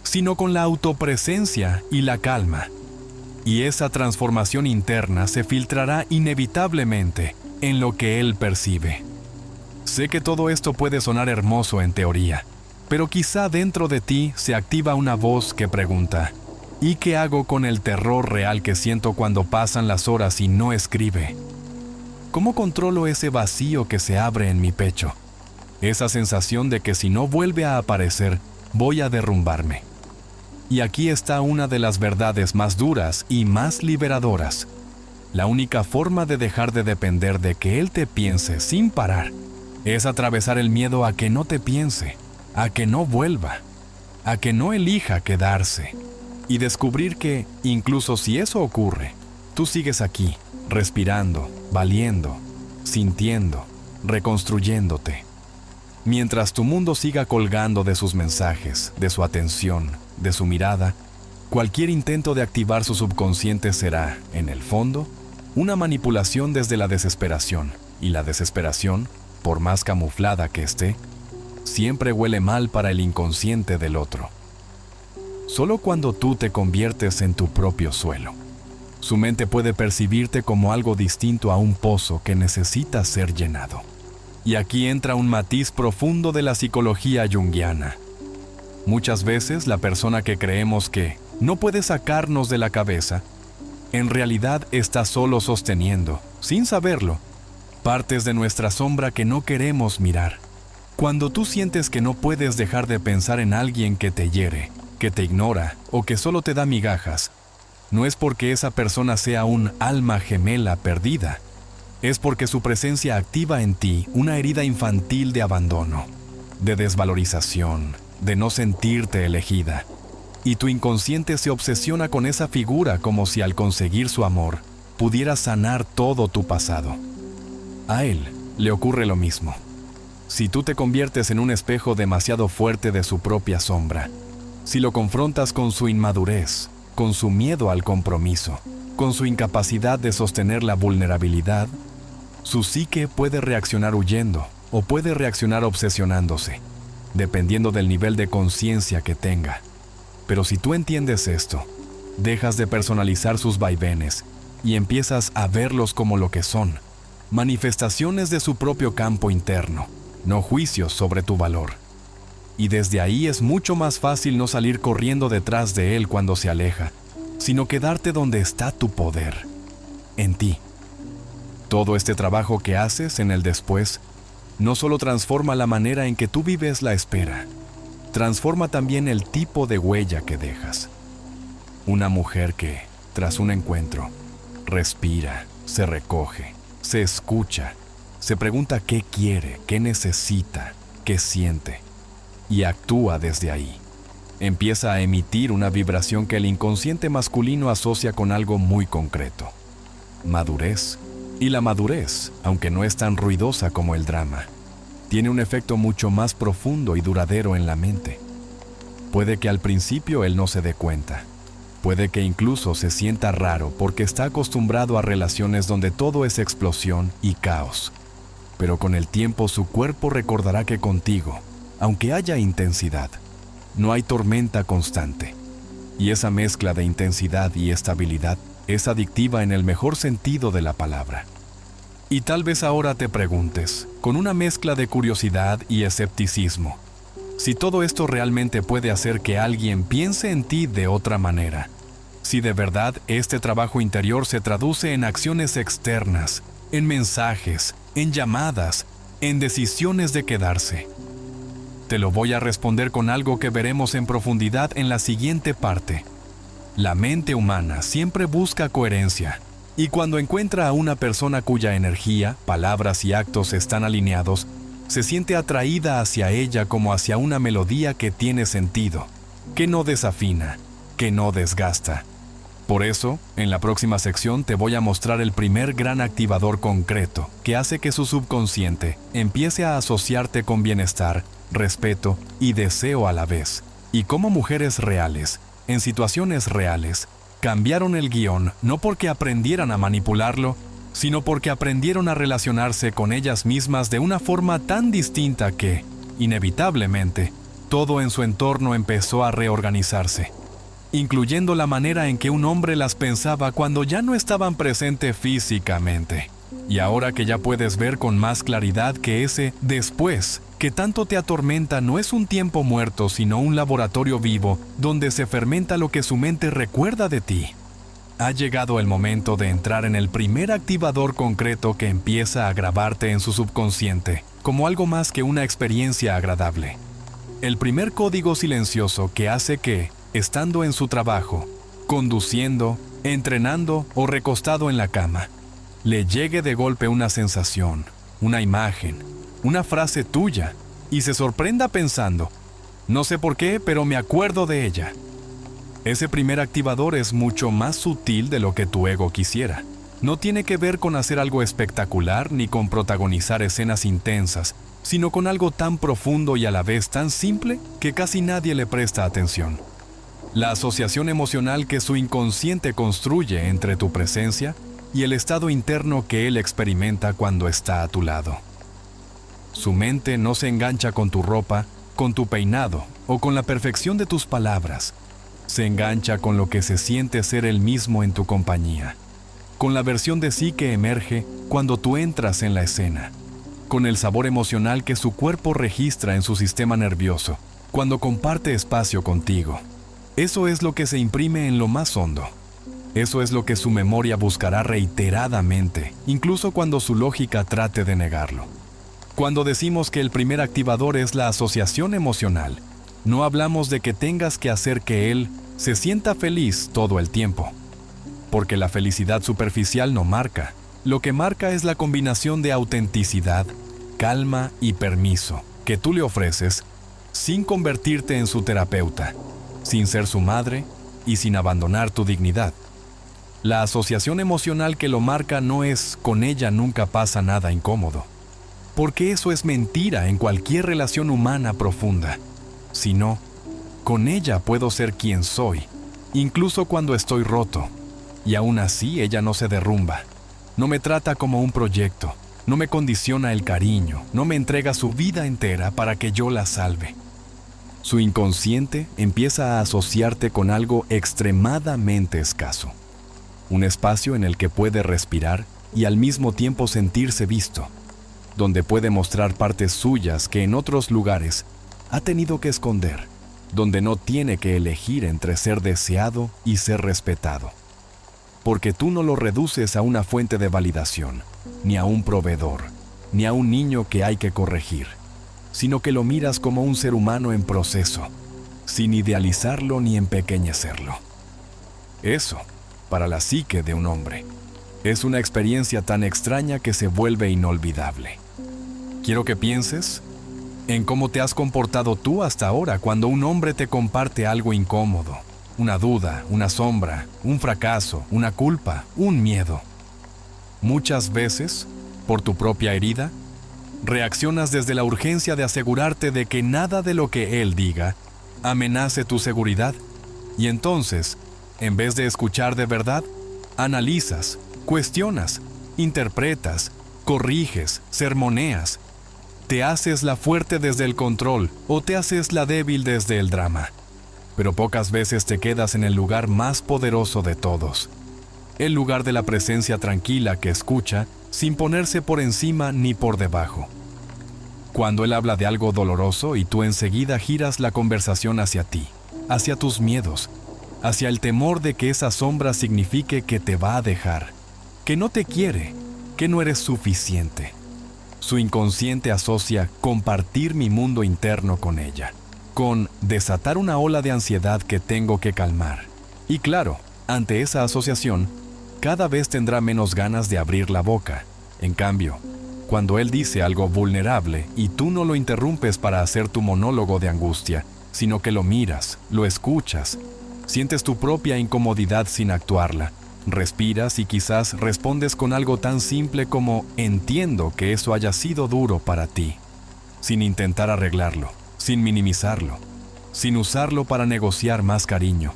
sino con la autopresencia y la calma. Y esa transformación interna se filtrará inevitablemente en lo que él percibe. Sé que todo esto puede sonar hermoso en teoría, pero quizá dentro de ti se activa una voz que pregunta, ¿y qué hago con el terror real que siento cuando pasan las horas y no escribe? ¿Cómo controlo ese vacío que se abre en mi pecho? Esa sensación de que si no vuelve a aparecer, voy a derrumbarme. Y aquí está una de las verdades más duras y más liberadoras. La única forma de dejar de depender de que él te piense sin parar es atravesar el miedo a que no te piense, a que no vuelva, a que no elija quedarse. Y descubrir que, incluso si eso ocurre, tú sigues aquí, respirando, valiendo, sintiendo, reconstruyéndote. Mientras tu mundo siga colgando de sus mensajes, de su atención, de su mirada, cualquier intento de activar su subconsciente será, en el fondo, una manipulación desde la desesperación. Y la desesperación, por más camuflada que esté, siempre huele mal para el inconsciente del otro. Solo cuando tú te conviertes en tu propio suelo, su mente puede percibirte como algo distinto a un pozo que necesita ser llenado. Y aquí entra un matiz profundo de la psicología junguiana. Muchas veces la persona que creemos que no puede sacarnos de la cabeza, en realidad está solo sosteniendo, sin saberlo, partes de nuestra sombra que no queremos mirar. Cuando tú sientes que no puedes dejar de pensar en alguien que te hiere, que te ignora o que solo te da migajas, no es porque esa persona sea un alma gemela perdida, es porque su presencia activa en ti una herida infantil de abandono, de desvalorización, de no sentirte elegida. Y tu inconsciente se obsesiona con esa figura como si al conseguir su amor pudiera sanar todo tu pasado. A él le ocurre lo mismo. Si tú te conviertes en un espejo demasiado fuerte de su propia sombra, si lo confrontas con su inmadurez, con su miedo al compromiso, con su incapacidad de sostener la vulnerabilidad, su psique puede reaccionar huyendo o puede reaccionar obsesionándose, dependiendo del nivel de conciencia que tenga. Pero si tú entiendes esto, dejas de personalizar sus vaivenes y empiezas a verlos como lo que son, manifestaciones de su propio campo interno, no juicios sobre tu valor. Y desde ahí es mucho más fácil no salir corriendo detrás de él cuando se aleja, sino quedarte donde está tu poder, en ti. Todo este trabajo que haces en el después no solo transforma la manera en que tú vives la espera, transforma también el tipo de huella que dejas. Una mujer que, tras un encuentro, respira, se recoge, se escucha, se pregunta qué quiere, qué necesita, qué siente, y actúa desde ahí. Empieza a emitir una vibración que el inconsciente masculino asocia con algo muy concreto: madurez. Y la madurez, aunque no es tan ruidosa como el drama, tiene un efecto mucho más profundo y duradero en la mente. Puede que al principio él no se dé cuenta. Puede que incluso se sienta raro porque está acostumbrado a relaciones donde todo es explosión y caos. Pero con el tiempo su cuerpo recordará que contigo, aunque haya intensidad, no hay tormenta constante. Y esa mezcla de intensidad y estabilidad es adictiva en el mejor sentido de la palabra. Y tal vez ahora te preguntes, con una mezcla de curiosidad y escepticismo, si todo esto realmente puede hacer que alguien piense en ti de otra manera, si de verdad este trabajo interior se traduce en acciones externas, en mensajes, en llamadas, en decisiones de quedarse. Te lo voy a responder con algo que veremos en profundidad en la siguiente parte. La mente humana siempre busca coherencia, y cuando encuentra a una persona cuya energía, palabras y actos están alineados, se siente atraída hacia ella como hacia una melodía que tiene sentido, que no desafina, que no desgasta. Por eso, en la próxima sección te voy a mostrar el primer gran activador concreto que hace que su subconsciente empiece a asociarte con bienestar, respeto y deseo a la vez, y cómo mujeres reales, en situaciones reales, cambiaron el guión no porque aprendieran a manipularlo, sino porque aprendieron a relacionarse con ellas mismas de una forma tan distinta que, inevitablemente, todo en su entorno empezó a reorganizarse, incluyendo la manera en que un hombre las pensaba cuando ya no estaban presentes físicamente. Y ahora que ya puedes ver con más claridad que ese después que tanto te atormenta no es un tiempo muerto, sino un laboratorio vivo donde se fermenta lo que su mente recuerda de ti. Ha llegado el momento de entrar en el primer activador concreto que empieza a grabarte en su subconsciente como algo más que una experiencia agradable. El primer código silencioso que hace que, estando en su trabajo, conduciendo, entrenando o recostado en la cama, le llegue de golpe una sensación, una imagen, una frase tuya, y se sorprenda pensando, no sé por qué, pero me acuerdo de ella. Ese primer activador es mucho más sutil de lo que tu ego quisiera. No tiene que ver con hacer algo espectacular ni con protagonizar escenas intensas, sino con algo tan profundo y a la vez tan simple que casi nadie le presta atención. La asociación emocional que su inconsciente construye entre tu presencia y el estado interno que él experimenta cuando está a tu lado. Su mente no se engancha con tu ropa, con tu peinado o con la perfección de tus palabras. Se engancha con lo que se siente ser él mismo en tu compañía, con la versión de sí que emerge cuando tú entras en la escena, con el sabor emocional que su cuerpo registra en su sistema nervioso cuando comparte espacio contigo. Eso es lo que se imprime en lo más hondo. Eso es lo que su memoria buscará reiteradamente, incluso cuando su lógica trate de negarlo. Cuando decimos que el primer activador es la asociación emocional, no hablamos de que tengas que hacer que él se sienta feliz todo el tiempo. Porque la felicidad superficial no marca. Lo que marca es la combinación de autenticidad, calma y permiso que tú le ofreces sin convertirte en su terapeuta, sin ser su madre y sin abandonar tu dignidad. La asociación emocional que lo marca no es con ella nunca pasa nada incómodo. porque eso es mentira en cualquier relación humana profunda. Si no, con ella puedo ser quien soy, incluso cuando estoy roto, y aún así ella no se derrumba. No me trata como un proyecto, no me condiciona el cariño, no me entrega su vida entera para que yo la salve. Su inconsciente empieza a asociarte con algo extremadamente escaso, un espacio en el que puede respirar y al mismo tiempo sentirse visto, donde puede mostrar partes suyas que en otros lugares ha tenido que esconder, donde no tiene que elegir entre ser deseado y ser respetado. Porque tú no lo reduces a una fuente de validación, ni a un proveedor, ni a un niño que hay que corregir, sino que lo miras como un ser humano en proceso, sin idealizarlo ni empequeñecerlo. Eso, para la psique de un hombre, es una experiencia tan extraña que se vuelve inolvidable. Quiero que pienses en cómo te has comportado tú hasta ahora cuando un hombre te comparte algo incómodo, una duda, una sombra, un fracaso, una culpa, un miedo. Muchas veces, por tu propia herida, reaccionas desde la urgencia de asegurarte de que nada de lo que él diga amenace tu seguridad, y entonces, en vez de escuchar de verdad, analizas, cuestionas, interpretas, corriges, sermoneas. Te haces la fuerte desde el control o te haces la débil desde el drama. Pero pocas veces te quedas en el lugar más poderoso de todos, el lugar de la presencia tranquila que escucha sin ponerse por encima ni por debajo. Cuando él habla de algo doloroso y tú enseguida giras la conversación hacia ti, hacia tus miedos, hacia el temor de que esa sombra signifique que te va a dejar, que no te quiere, que no eres suficiente. Su inconsciente asocia compartir mi mundo interno con ella, con desatar una ola de ansiedad que tengo que calmar. Y claro, ante esa asociación, cada vez tendrá menos ganas de abrir la boca. En cambio, cuando él dice algo vulnerable y tú no lo interrumpes para hacer tu monólogo de angustia, sino que lo miras, lo escuchas, sientes tu propia incomodidad sin actuarla, respiras y quizás respondes con algo tan simple como entiendo que eso haya sido duro para ti, sin intentar arreglarlo, sin minimizarlo, sin usarlo para negociar más cariño.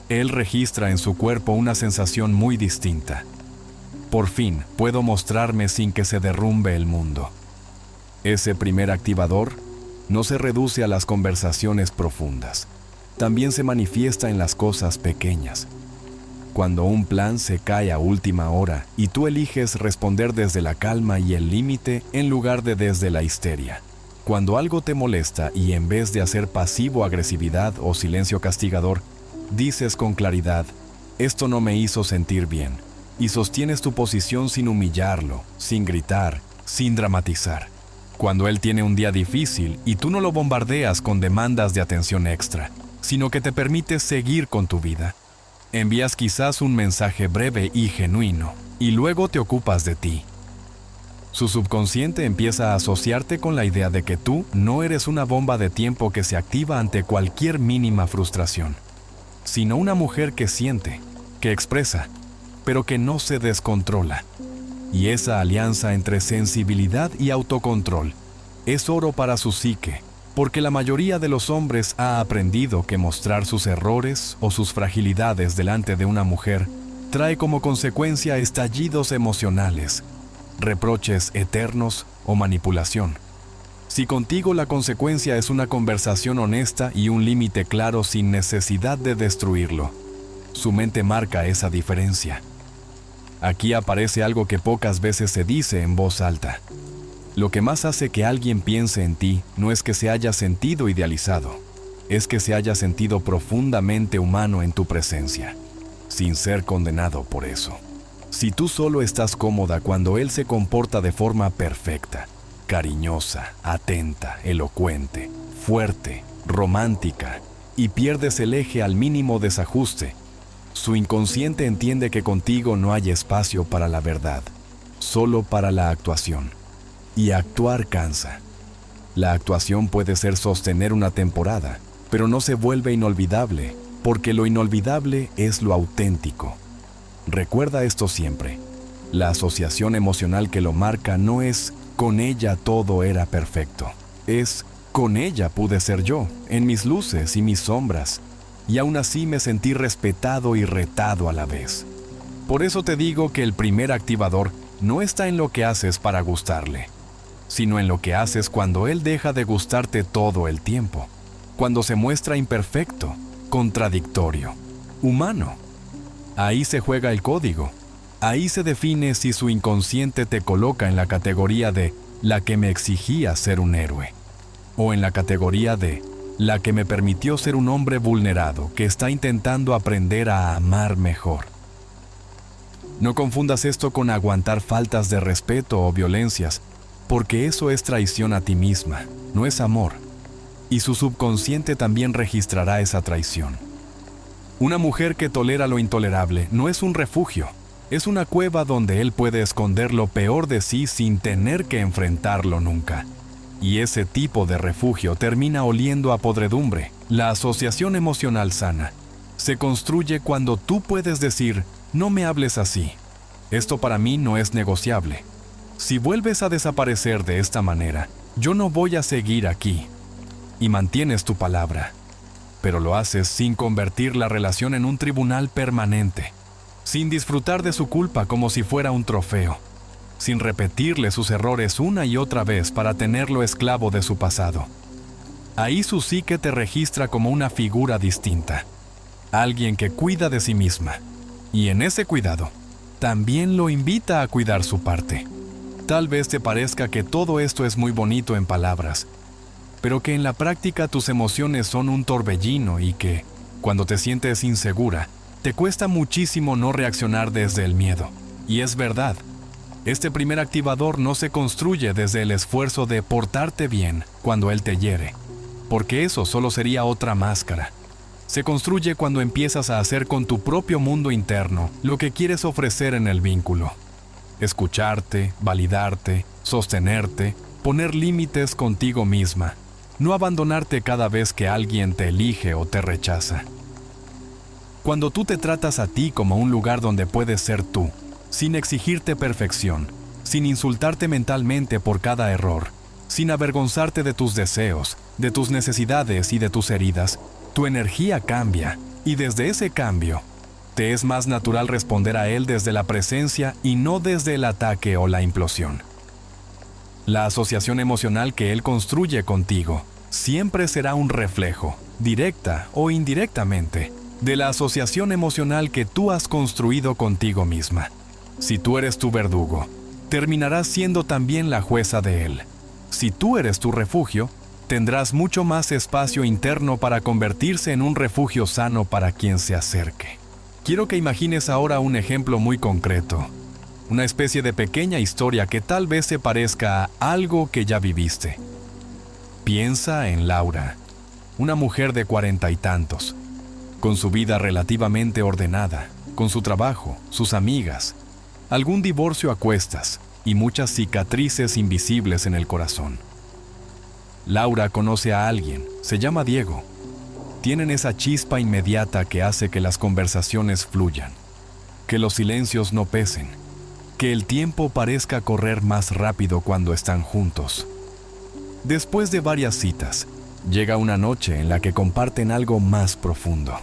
Él registra en su cuerpo una sensación muy distinta. Por fin puedo mostrarme sin que se derrumbe el mundo. Ese primer activador no se reduce a las conversaciones profundas. También se manifiesta en las cosas pequeñas. Cuando un plan se cae a última hora y tú eliges responder desde la calma y el límite en lugar de desde la histeria. Cuando algo te molesta y en vez de hacer pasivo-agresividad o silencio castigador, dices con claridad, esto no me hizo sentir bien, y sostienes tu posición sin humillarlo, sin gritar, sin dramatizar. Cuando él tiene un día difícil y tú no lo bombardeas con demandas de atención extra, sino que te permites seguir con tu vida. Envías quizás un mensaje breve y genuino, y luego te ocupas de ti. Su subconsciente empieza a asociarte con la idea de que tú no eres una bomba de tiempo que se activa ante cualquier mínima frustración, sino una mujer que siente, que expresa, pero que no se descontrola. Y esa alianza entre sensibilidad y autocontrol es oro para su psique, porque la mayoría de los hombres ha aprendido que mostrar sus errores o sus fragilidades delante de una mujer trae como consecuencia estallidos emocionales, reproches eternos o manipulación. Si contigo la consecuencia es una conversación honesta y un límite claro sin necesidad de destruirlo, su mente marca esa diferencia. Aquí aparece algo que pocas veces se dice en voz alta. Lo que más hace que alguien piense en ti no es que se haya sentido idealizado, es que se haya sentido profundamente humano en tu presencia, sin ser condenado por eso. Si tú solo estás cómoda cuando él se comporta de forma perfecta, cariñosa, atenta, elocuente, fuerte, romántica, y pierdes el eje al mínimo desajuste, su inconsciente entiende que contigo no hay espacio para la verdad, solo para la actuación. Y actuar cansa. La actuación puede ser sostener una temporada, pero no se vuelve inolvidable, porque lo inolvidable es lo auténtico. Recuerda esto siempre. La asociación emocional que lo marca no es Con ella todo era perfecto. Con ella pude ser yo, en mis luces y mis sombras, y aún así me sentí respetado y retado a la vez. Por eso te digo que el primer activador no está en lo que haces para gustarle, sino en lo que haces cuando él deja de gustarte todo el tiempo, cuando se muestra imperfecto, contradictorio, humano. Ahí se juega el código. Ahí se define si su inconsciente te coloca en la categoría de la que me exigía ser un héroe, o en la categoría de la que me permitió ser un hombre vulnerado que está intentando aprender a amar mejor. No confundas esto con aguantar faltas de respeto o violencias, porque eso es traición a ti misma, no es amor, y su subconsciente también registrará esa traición. Una mujer que tolera lo intolerable no es un refugio, es una cueva donde él puede esconder lo peor de sí sin tener que enfrentarlo nunca. Y ese tipo de refugio termina oliendo a podredumbre. La asociación emocional sana se construye cuando tú puedes decir, no me hables así. Esto para mí no es negociable. Si vuelves a desaparecer de esta manera, yo no voy a seguir aquí. Y mantienes tu palabra. Pero lo haces sin convertir la relación en un tribunal permanente, sin disfrutar de su culpa como si fuera un trofeo, sin repetirle sus errores una y otra vez para tenerlo esclavo de su pasado. Ahí su psique te registra como una figura distinta, alguien que cuida de sí misma, y en ese cuidado, también lo invita a cuidar su parte. Tal vez te parezca que todo esto es muy bonito en palabras, pero que en la práctica tus emociones son un torbellino y que, cuando te sientes insegura, te cuesta muchísimo no reaccionar desde el miedo. Y es verdad. Este primer activador no se construye desde el esfuerzo de portarte bien cuando él te hiere, porque eso solo sería otra máscara. Se construye cuando empiezas a hacer con tu propio mundo interno lo que quieres ofrecer en el vínculo. Escucharte, validarte, sostenerte, poner límites contigo misma, no abandonarte cada vez que alguien te elige o te rechaza. Cuando tú te tratas a ti como un lugar donde puedes ser tú, sin exigirte perfección, sin insultarte mentalmente por cada error, sin avergonzarte de tus deseos, de tus necesidades y de tus heridas, tu energía cambia, y desde ese cambio, te es más natural responder a él desde la presencia y no desde el ataque o la implosión. La asociación emocional que él construye contigo siempre será un reflejo, directa o indirectamente, de la asociación emocional que tú has construido contigo misma. Si tú eres tu verdugo, terminarás siendo también la jueza de él. Si tú eres tu refugio, tendrás mucho más espacio interno para convertirse en un refugio sano para quien se acerque. Quiero que imagines ahora un ejemplo muy concreto, una especie de pequeña historia que tal vez se parezca a algo que ya viviste. Piensa en Laura, una mujer de 40 y tantos, con su vida relativamente ordenada, con su trabajo, sus amigas, algún divorcio a cuestas y muchas cicatrices invisibles en el corazón. Laura conoce a alguien, se llama Diego. Tienen esa chispa inmediata que hace que las conversaciones fluyan, que los silencios no pesen, que el tiempo parezca correr más rápido cuando están juntos. Después de varias citas, llega una noche en la que comparten algo más profundo.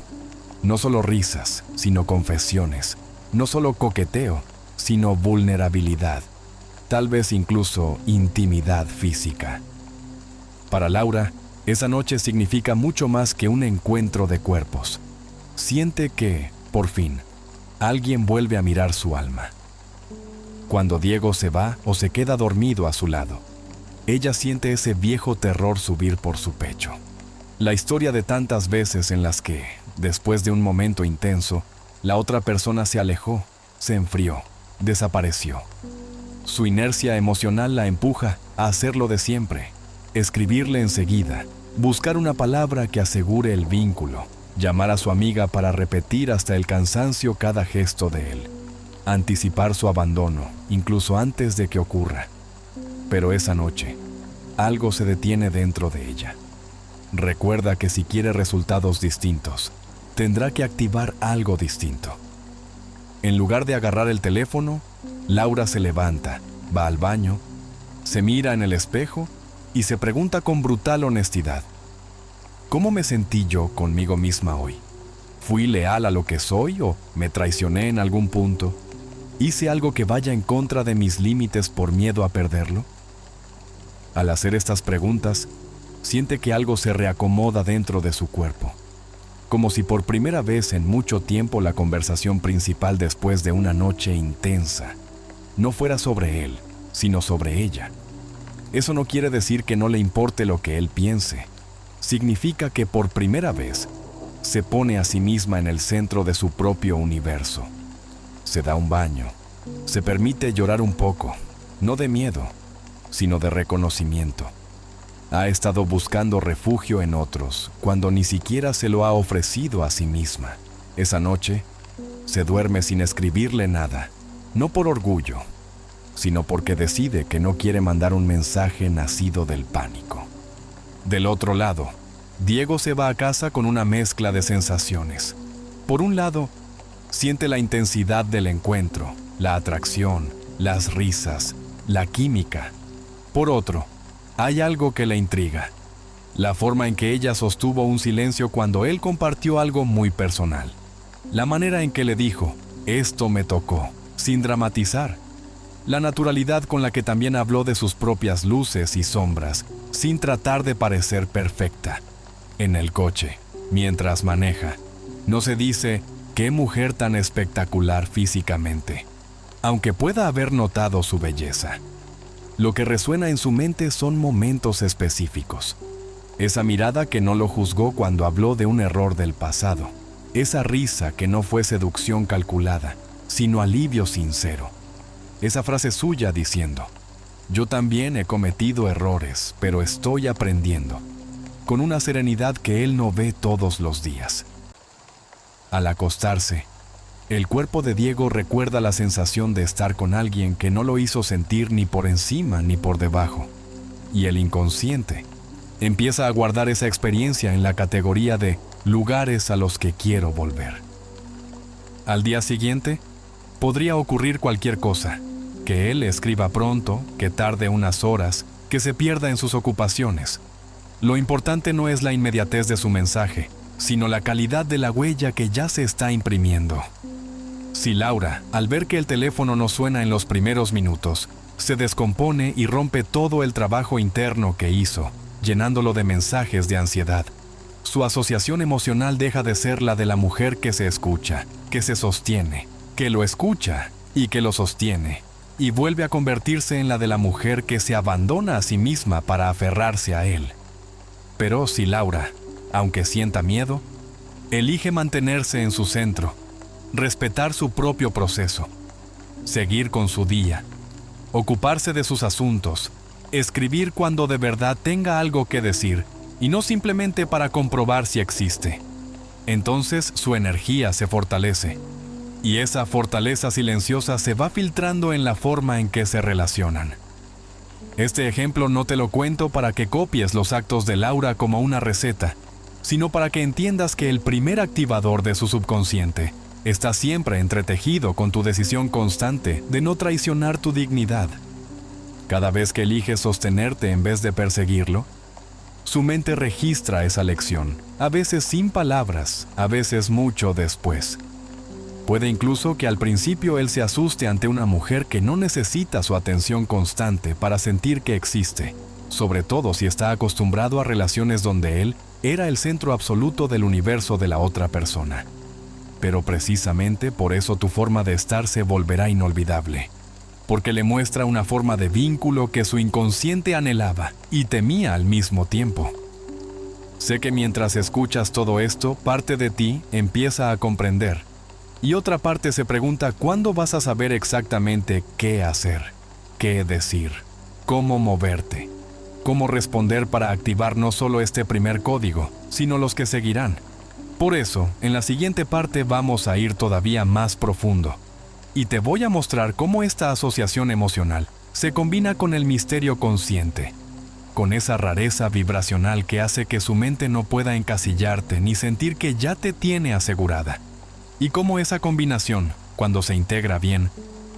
No solo risas, sino confesiones, no solo coqueteo, sino vulnerabilidad, tal vez incluso intimidad física. Para Laura, esa noche significa mucho más que un encuentro de cuerpos. Siente que, por fin, alguien vuelve a mirar su alma. Cuando Diego se va o se queda dormido a su lado, ella siente ese viejo terror subir por su pecho. La historia de tantas veces en las que, después de un momento intenso, la otra persona se alejó, se enfrió, desapareció. Su inercia emocional la empuja a hacer lo de siempre, escribirle enseguida, buscar una palabra que asegure el vínculo, llamar a su amiga para repetir hasta el cansancio cada gesto de él, anticipar su abandono, incluso antes de que ocurra. Pero esa noche, algo se detiene dentro de ella. Recuerda que si quiere resultados distintos, tendrá que activar algo distinto. En lugar de agarrar el teléfono, Laura se levanta, va al baño, Se mira en el espejo y se pregunta con brutal honestidad: ¿cómo me sentí yo conmigo misma hoy? ¿Fui leal a lo que soy o me traicioné en algún punto? ¿Hice algo que vaya en contra de mis límites por miedo a perderlo? Al hacer estas preguntas, siente que algo se reacomoda dentro de su cuerpo, como si por primera vez en mucho tiempo la conversación principal después de una noche intensa no fuera sobre él, sino sobre ella. Eso no quiere decir que no le importe lo que él piense. Significa que por primera vez se pone a sí misma en el centro de su propio universo. Se da un baño, se permite llorar un poco, no de miedo, sino de reconocimiento. Ha estado buscando refugio en otros cuando ni siquiera se lo ha ofrecido a sí misma. Esa noche, se duerme sin escribirle nada, no por orgullo, sino porque decide que no quiere mandar un mensaje nacido del pánico. Del otro lado, Diego se va a casa con una mezcla de sensaciones. Por un lado, siente la intensidad del encuentro, la atracción, las risas, la química. Por otro, hay algo que le intriga: la forma en que ella sostuvo un silencio cuando él compartió algo muy personal. La manera en que le dijo: esto me tocó, sin dramatizar. La naturalidad con la que también habló de sus propias luces y sombras, sin tratar de parecer perfecta. En el coche, mientras maneja, no se dice: qué mujer tan espectacular físicamente, aunque pueda haber notado su belleza. Lo que resuena en su mente son momentos específicos. Esa mirada que no lo juzgó cuando habló de un error del pasado. Esa risa que no fue seducción calculada, sino alivio sincero. Esa frase suya diciendo: yo también he cometido errores, pero estoy aprendiendo, con una serenidad que él no ve todos los días. Al acostarse, el cuerpo de Diego recuerda la sensación de estar con alguien que no lo hizo sentir ni por encima ni por debajo, y el inconsciente empieza a guardar esa experiencia en la categoría de lugares a los que quiero volver. Al día siguiente, podría ocurrir cualquier cosa: que él escriba pronto, que tarde unas horas, que se pierda en sus ocupaciones. Lo importante no es la inmediatez de su mensaje, sino la calidad de la huella que ya se está imprimiendo. Si Laura, al ver que el teléfono no suena en los primeros minutos, se descompone y rompe todo el trabajo interno que hizo, llenándolo de mensajes de ansiedad, su asociación emocional deja de ser la de la mujer que se escucha, que se sostiene, que lo escucha y que lo sostiene, y vuelve a convertirse en la de la mujer que se abandona a sí misma para aferrarse a él. Pero si Laura, aunque sienta miedo, elige mantenerse en su centro, respetar su propio proceso, seguir con su día, ocuparse de sus asuntos, escribir cuando de verdad tenga algo que decir y no simplemente para comprobar si existe, entonces su energía se fortalece y esa fortaleza silenciosa se va filtrando en la forma en que se relacionan. Este ejemplo no te lo cuento para que copies los actos de Laura como una receta, sino para que entiendas que el primer activador de su subconsciente está siempre entretejido con tu decisión constante de no traicionar tu dignidad. Cada vez que eliges sostenerte en vez de perseguirlo, su mente registra esa lección, a veces sin palabras, a veces mucho después. Puede incluso que al principio él se asuste ante una mujer que no necesita su atención constante para sentir que existe, sobre todo si está acostumbrado a relaciones donde él era el centro absoluto del universo de la otra persona. Pero precisamente por eso tu forma de estar se volverá inolvidable, porque le muestra una forma de vínculo que su inconsciente anhelaba y temía al mismo tiempo. Sé que mientras escuchas todo esto, parte de ti empieza a comprender, y otra parte se pregunta cuándo vas a saber exactamente qué hacer, qué decir, cómo moverte, cómo responder para activar no solo este primer código, sino los que seguirán. Por eso, en la siguiente parte vamos a ir todavía más profundo, y te voy a mostrar cómo esta asociación emocional se combina con el misterio consciente, con esa rareza vibracional que hace que su mente no pueda encasillarte ni sentir que ya te tiene asegurada, y cómo esa combinación, cuando se integra bien,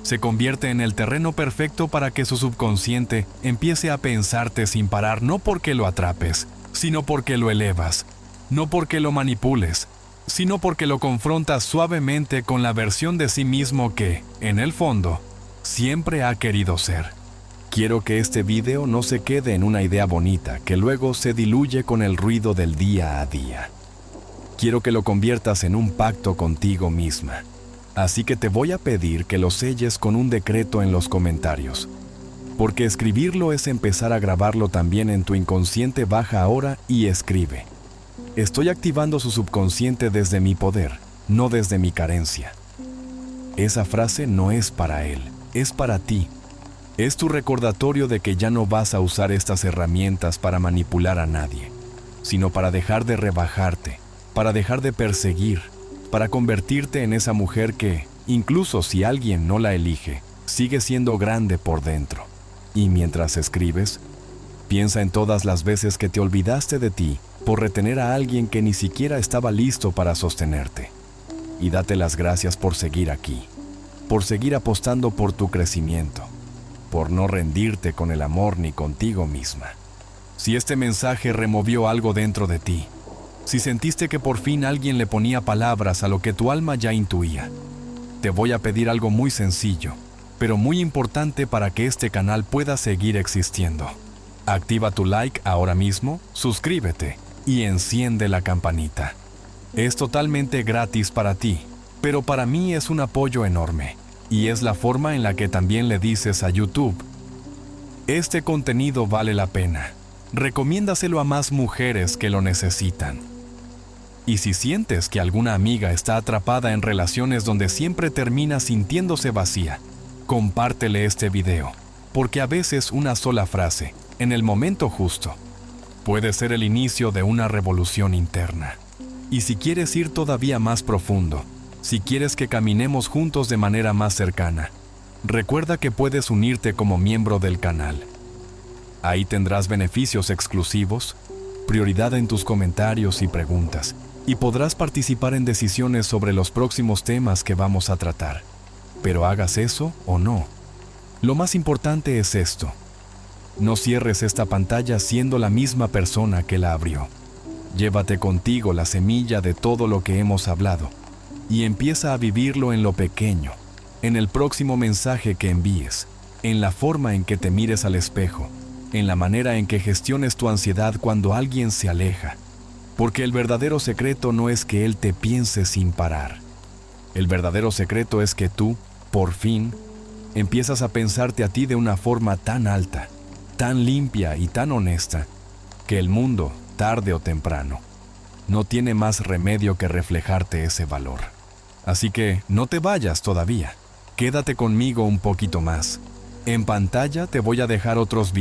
Se convierte en el terreno perfecto para que su subconsciente empiece a pensarte sin parar, no porque lo atrapes, sino porque lo elevas, no porque lo manipules, sino porque lo confrontas suavemente con la versión de sí mismo que, en el fondo, siempre ha querido ser. Quiero que este video no se quede en una idea bonita que luego se diluye con el ruido del día a día. Quiero que lo conviertas en un pacto contigo misma. Así que te voy a pedir que lo selles con un decreto en los comentarios. Porque escribirlo es empezar a grabarlo también en tu inconsciente. Baja ahora y escribe. Estoy activando su subconsciente desde mi poder, no desde mi carencia. Esa frase no es para él, es para ti. Es tu recordatorio de que ya no vas a usar estas herramientas para manipular a nadie, sino para dejar de rebajarte, para dejar de perseguir, para convertirte en esa mujer que, incluso si alguien no la elige, sigue siendo grande por dentro. Y mientras escribes, piensa en todas las veces que te olvidaste de ti por retener a alguien que ni siquiera estaba listo para sostenerte. Y date las gracias por seguir aquí, por seguir apostando por tu crecimiento, por no rendirte con el amor ni contigo misma. Si este mensaje removió algo dentro de ti, si sentiste que por fin alguien le ponía palabras a lo que tu alma ya intuía, te voy a pedir algo muy sencillo, pero muy importante para que este canal pueda seguir existiendo. Activa tu like ahora mismo, suscríbete y enciende la campanita. Es totalmente gratis para ti, pero para mí es un apoyo enorme, y es la forma en la que también le dices a YouTube: este contenido vale la pena. Recomiéndaselo a más mujeres que lo necesitan. Y si sientes que alguna amiga está atrapada en relaciones donde siempre termina sintiéndose vacía, compártele este video, porque a veces una sola frase, en el momento justo, puede ser el inicio de una revolución interna. Y si quieres ir todavía más profundo, si quieres que caminemos juntos de manera más cercana, recuerda que puedes unirte como miembro del canal. Ahí tendrás beneficios exclusivos, prioridad en tus comentarios y preguntas, y podrás participar en decisiones sobre los próximos temas que vamos a tratar. Pero hagas eso o no, lo más importante es esto: no cierres esta pantalla siendo la misma persona que la abrió. Llévate contigo la semilla de todo lo que hemos hablado y empieza a vivirlo en lo pequeño, en el próximo mensaje que envíes, en la forma en que te mires al espejo, en la manera en que gestiones tu ansiedad cuando alguien se aleja. Porque el verdadero secreto no es que él te piense sin parar. El verdadero secreto es que tú, por fin, empiezas a pensarte a ti de una forma tan alta, tan limpia y tan honesta, que el mundo, tarde o temprano, no tiene más remedio que reflejarte ese valor. Así que no te vayas todavía. Quédate conmigo un poquito más. En pantalla te voy a dejar otros videos